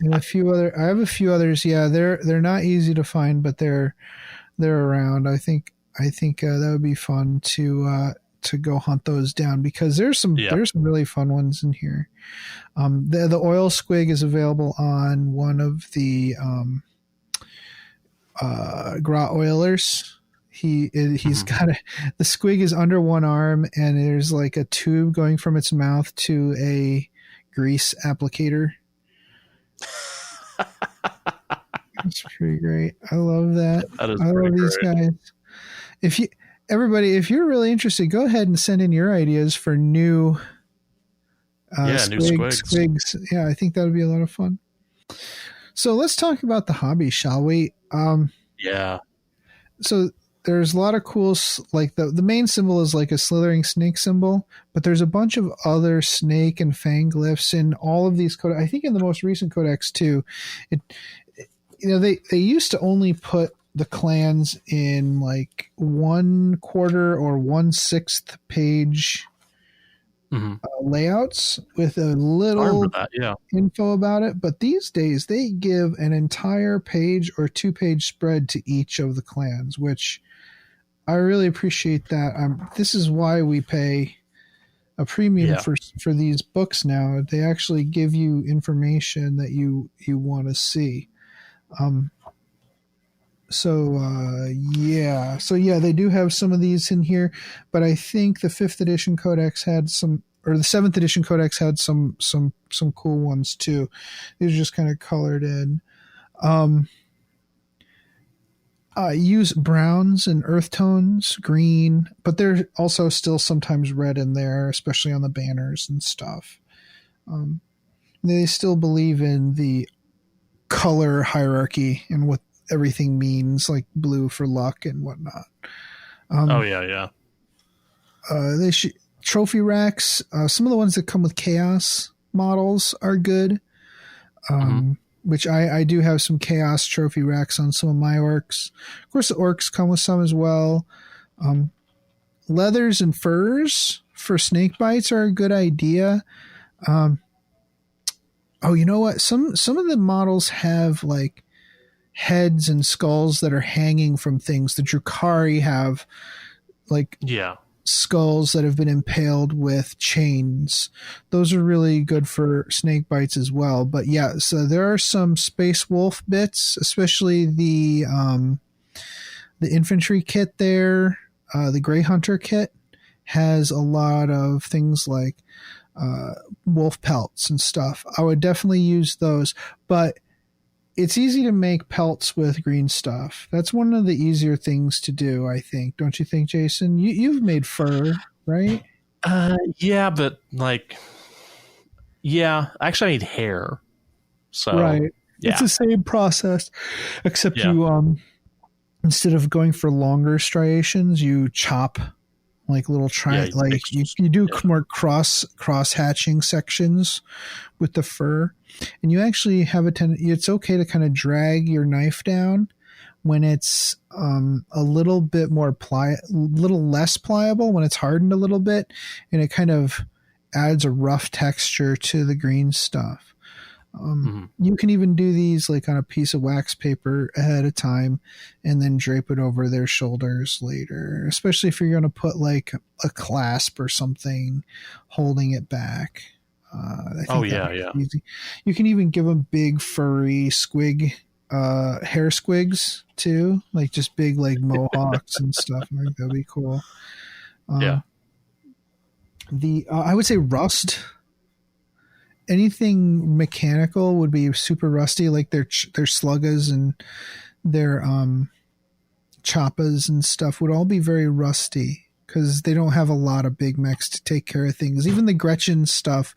and a few other. I have a few others. Yeah, they're not easy to find, but they're around. I think that would be fun to go hunt those down, because there's some really fun ones in here. The oil squig is available on one of the Grot Oilers. He's got the squig is under one arm, and there's like a tube going from its mouth to a grease applicator. That's pretty great. I love that. That is I love these guys. If you're really interested, go ahead and send in your ideas for new new squigs. Yeah, I think that would be a lot of fun. So let's talk about the hobby, shall we? Yeah. So there's a lot of cool, like the main symbol is like a slithering snake symbol, but there's a bunch of other snake and fang glyphs in all of these codex. I think in the most recent codex too. They used to only put the clans in like 1/4 or 1/6 page layouts with a I little remember that. Yeah. info about it. But these days, they give an entire page or 2-page spread to each of the clans, which I really appreciate that. This is why we pay a premium for these books now. They actually give you information that you want to see. So they do have some of these in here, but I think the 5th edition codex had some, or the 7th edition codex had some cool ones too. These are just kind of colored in. Use browns and earth tones, green, but there's also still sometimes red in there, especially on the banners and stuff. They still believe in the color hierarchy and what everything means, like blue for luck and whatnot. Trophy racks. Some of the ones that come with chaos models are good. Which I do have some chaos trophy racks on some of my orcs. Of course, the orcs come with some as well. Leathers and furs for Snakebites are a good idea. You know what? Some of the models have like heads and skulls that are hanging from things. The Drukhari have like skulls that have been impaled with chains. Those are really good for snake bites as well. But yeah, so there are some Space Wolf bits, especially the infantry kit there. The Grey Hunter kit has a lot of things like wolf pelts and stuff. I would definitely use those, but it's easy to make pelts with green stuff. That's one of the easier things to do, I think. Don't you think, Jason? You've made fur, right? Yeah, but actually I made hair. So right. Yeah. It's the same process, except you instead of going for longer striations, you chop like little you do more cross hatching sections with the fur, and you actually have it's okay to kind of drag your knife down when it's a little bit more little less pliable, when it's hardened a little bit, and it kind of adds a rough texture to the green stuff. You can even do these like on a piece of wax paper ahead of time and then drape it over their shoulders later, especially if you're going to put like a clasp or something holding it back. Easy. You can even give them big furry hair squigs too, like just big like mohawks and stuff. I think that'd be cool. I would say rust. Anything mechanical would be super rusty, like their sluggas and their choppas and stuff would all be very rusty because they don't have a lot of big mechs to take care of things. Even the Gretchen stuff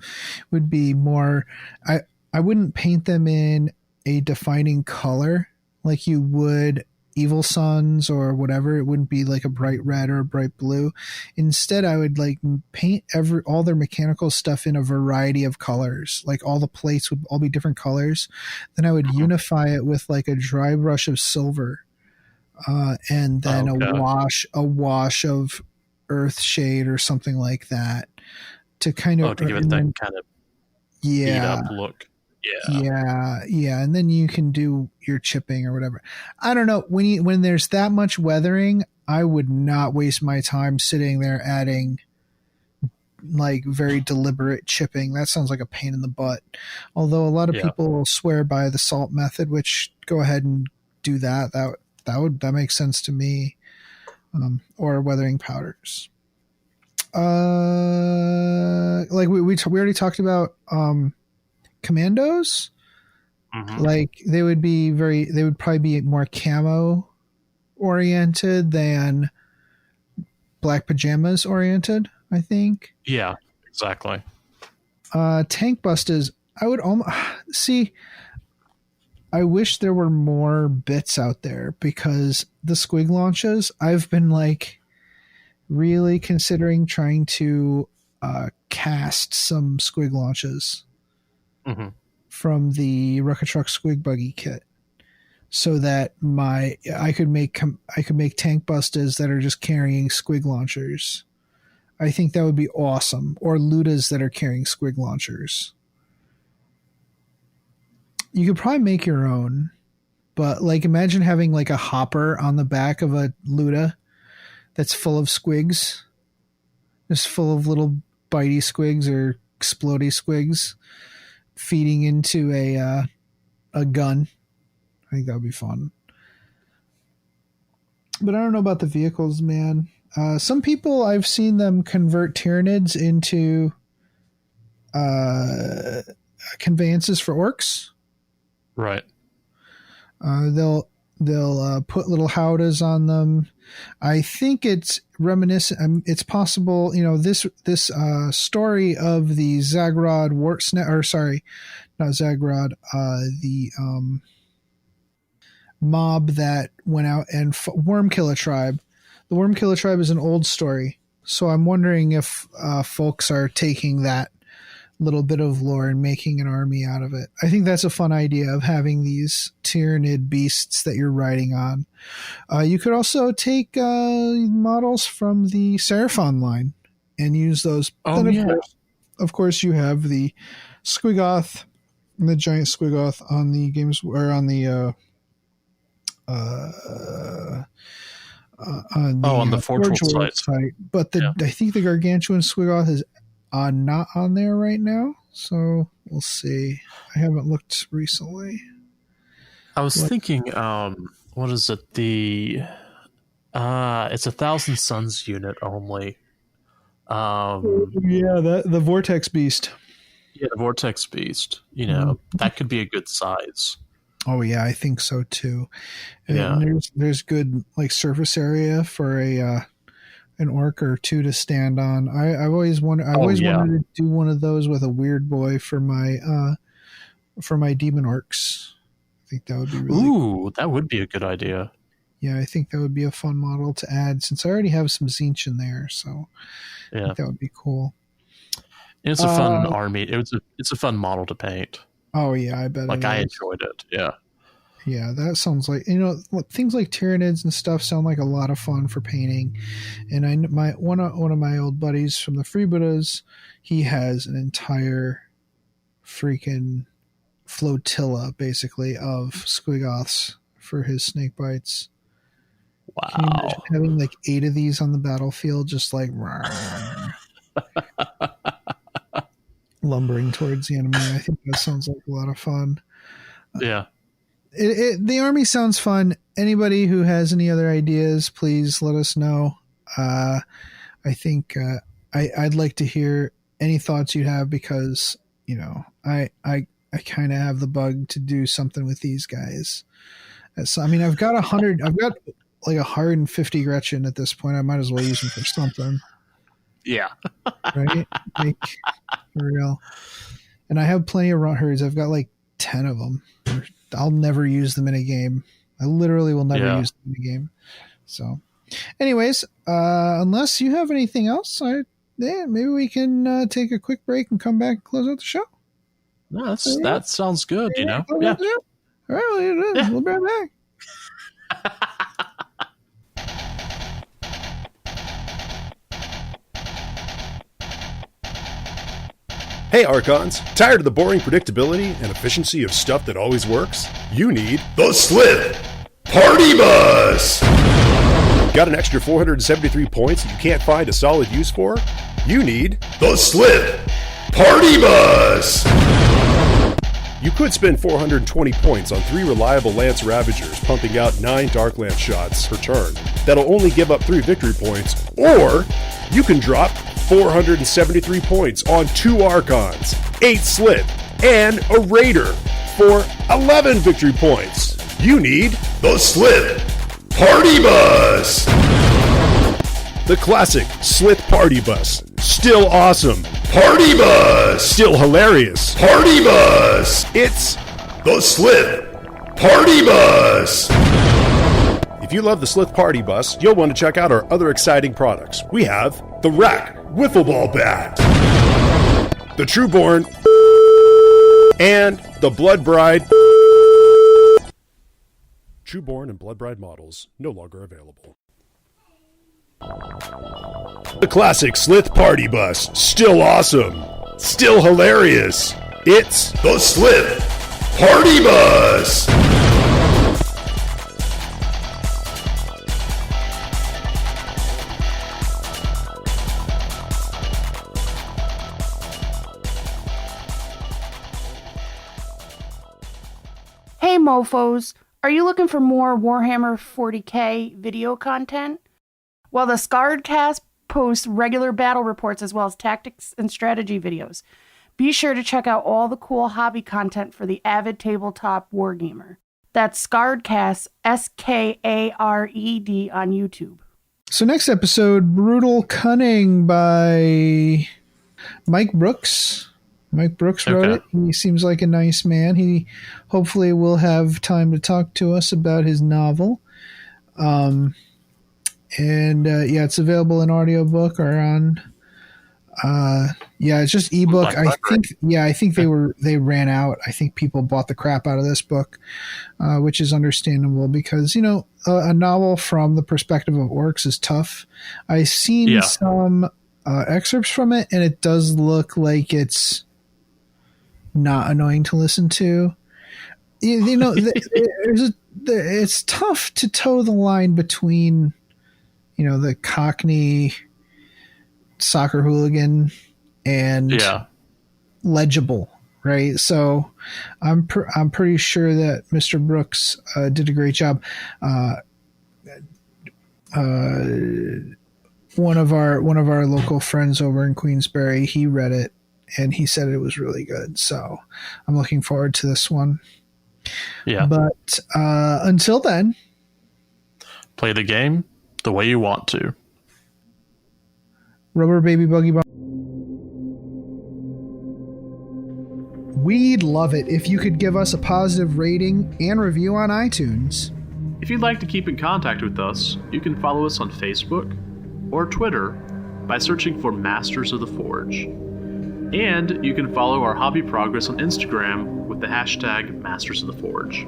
would be more. I wouldn't paint them in a defining color like you would Evil Sons or whatever. It wouldn't be like a bright red or a bright blue. Instead, I would like paint all their mechanical stuff in a variety of colors. Like all the plates would all be different colors. Then I would unify it with like a dry brush of silver, and then a wash of earth shade or something like that to kind of to give it that kind of beat up look. Yeah, and then you can do your chipping or whatever. I don't know, when there's that much weathering, I would not waste my time sitting there adding like very deliberate chipping. That sounds like a pain in the butt. Although a lot of people swear by the salt method, which go ahead and do that. That makes sense to me. Or weathering powders. Like we already talked about commandos. Like they would probably be more camo oriented than black pajamas oriented, I think. Yeah, exactly. Tank busters, I would see. I wish there were more bits out there because the squig launches, I've been like really considering trying to cast some squig launches from the Rocket Truck Squig Buggy kit, so that I could make tank busters that are just carrying squig launchers. I think that would be awesome. Or Ludas that are carrying squig launchers. You could probably make your own, but like imagine having like a hopper on the back of a Luda that's full of squigs, just full of little bitey squigs or explodey squigs feeding into a gun. I think that would be fun. But I don't know about the vehicles, man. Some people, I've seen them convert Tyranids into conveyances for orcs. Right. They'll put little howdahs on them. I think it's reminiscent. It's possible, this story of the Zagrod not Zagrod, the mob that went out and Wormkiller tribe. The Wormkiller tribe is an old story, so I'm wondering if folks are taking that little bit of lore and making an army out of it. I think that's a fun idea of having these Tyranid beasts that you're riding on. You could also take models from the Seraphon line and use those. Oh, then yeah. Of course, you have the Squigoth and the giant Squigoth on the games or on the on the Forge World site. But I think the Gargantuan Squigoth is not on there right now, so we'll see. I haven't looked recently. I was thinking, what is it? It's 1,000 Suns unit only. The Vortex Beast. Yeah, the Vortex Beast. That could be a good size. Oh yeah, I think so too. Yeah. And there's good like surface area for an orc or two to stand on. I've always wanted. Wanted to do one of those with a weird boy for my demon orcs. I think that would be really cool. That would be a good idea. Yeah, I think that would be a fun model to add since I already have some Tzeentch in there. So I think that would be cool. It's a fun army. It's a fun model to paint. Oh yeah, I bet. I enjoyed it. Yeah. Yeah, that sounds like things like Tyranids and stuff sound like a lot of fun for painting. And one of my old buddies from the Freebooters, he has an entire freaking flotilla basically of Squigoths for his Snakebites. Wow. Can you imagine having like 8 of these on the battlefield, just like lumbering towards the enemy? I think that sounds like a lot of fun. Yeah. The army sounds fun. Anybody who has any other ideas, please let us know. I think I'd like to hear any thoughts you have because I kind of have the bug to do something with these guys. So, I've got 100. I've got like 150 Gretchen at this point. I might as well use them for something. Yeah. Right. Like, for real. And I have plenty of runt herds. I've got like 10 of them. I'll never use them in a game. I literally will never use them in a game. So, anyways, unless you have anything else, maybe we can take a quick break and come back and close out the show. No, that sounds good. Yeah. All right, we'll be right back. Hey Archons, tired of the boring predictability and efficiency of stuff that always works? You need the Slip Party Bus! Got an extra 473 points that you can't find a solid use for? You need the Slip Party Bus! You could spend 420 points on 3 reliable Lance Ravagers pumping out 9 Dark Lance shots per turn. That'll only give up 3 victory points, or you can drop 473 points on 2 Archons, 8 Slip, and a Raider for 11 victory points. You need the Slip Party Bus! The classic Slip Party Bus. Still awesome. Party Bus! Still hilarious. Party Bus! It's the Slip Party Bus! If you love the Slip Party Bus, you'll want to check out our other exciting products. We have the Rack Wiffle Ball Bat, the Trueborn, and the Blood Bride. Trueborn and Blood Bride models no longer available. The classic Slith Party Bus, still awesome, still hilarious. It's the Slith Party Bus! Hey mofos, are you looking for more Warhammer 40k video content? Well, the Scarred Cast posts regular battle reports as well as tactics and strategy videos. Be sure to check out all the cool hobby content for the avid tabletop wargamer. That's Scarredcast, Skared on YouTube. So next episode, Brutal Cunning by Mike Brooks. Mike Brooks wrote it. He seems like a nice man. He hopefully will have time to talk to us about his novel. It's available in audiobook or on it's just ebook. I think they ran out. I think people bought the crap out of this book, which is understandable because, a novel from the perspective of orcs is tough. I've seen some excerpts from it, and it does look like it's not annoying to listen to. It's tough to toe the line between, the Cockney soccer hooligan and legible, right? So I'm pretty sure that Mr. Brooks did a great job. One of our local friends over in Queensbury, he read it and he said it was really good. So I'm looking forward to this one. Yeah. But until then, play the game the way you want to. Rubber Baby Buggy Bomb. We'd love it if you could give us a positive rating and review on iTunes. If you'd like to keep in contact with us, you can follow us on Facebook or Twitter by searching for Masters of the Forge. And you can follow our hobby progress on Instagram with the hashtag Masters of the Forge.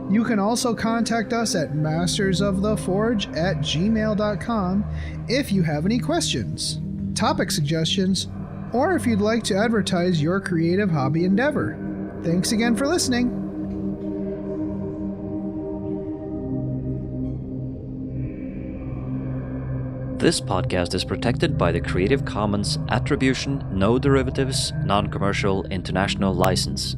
You can also contact us at mastersoftheforge@gmail.com if you have any questions, topic suggestions, or if you'd like to advertise your creative hobby endeavor. Thanks again for listening. This podcast is protected by the Creative Commons Attribution, No Derivatives, Non-Commercial, International License.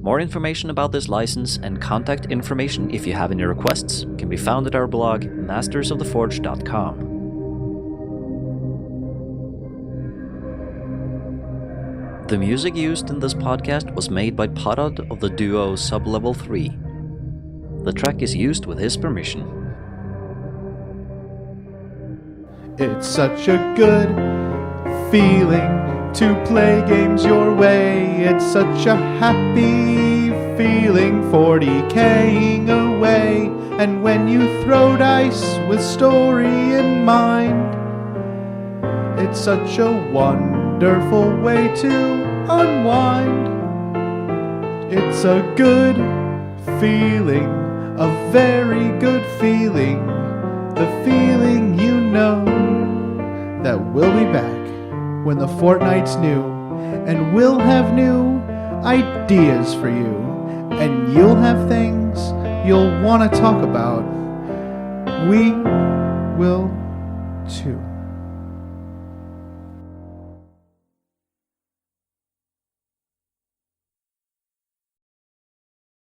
More information about this license and contact information if you have any requests can be found at our blog, mastersoftheforge.com. The music used in this podcast was made by Podod of the duo Sublevel 3. The track is used with his permission. It's such a good feeling to play games your way. It's such a happy feeling 40K'ing away. And when you throw dice with story in mind, it's such a wonderful way to unwind. It's a good feeling, a very good feeling, the feeling you know that we'll be back when the fortnight's new, and we'll have new ideas for you, and you'll have things you'll want to talk about. We will too.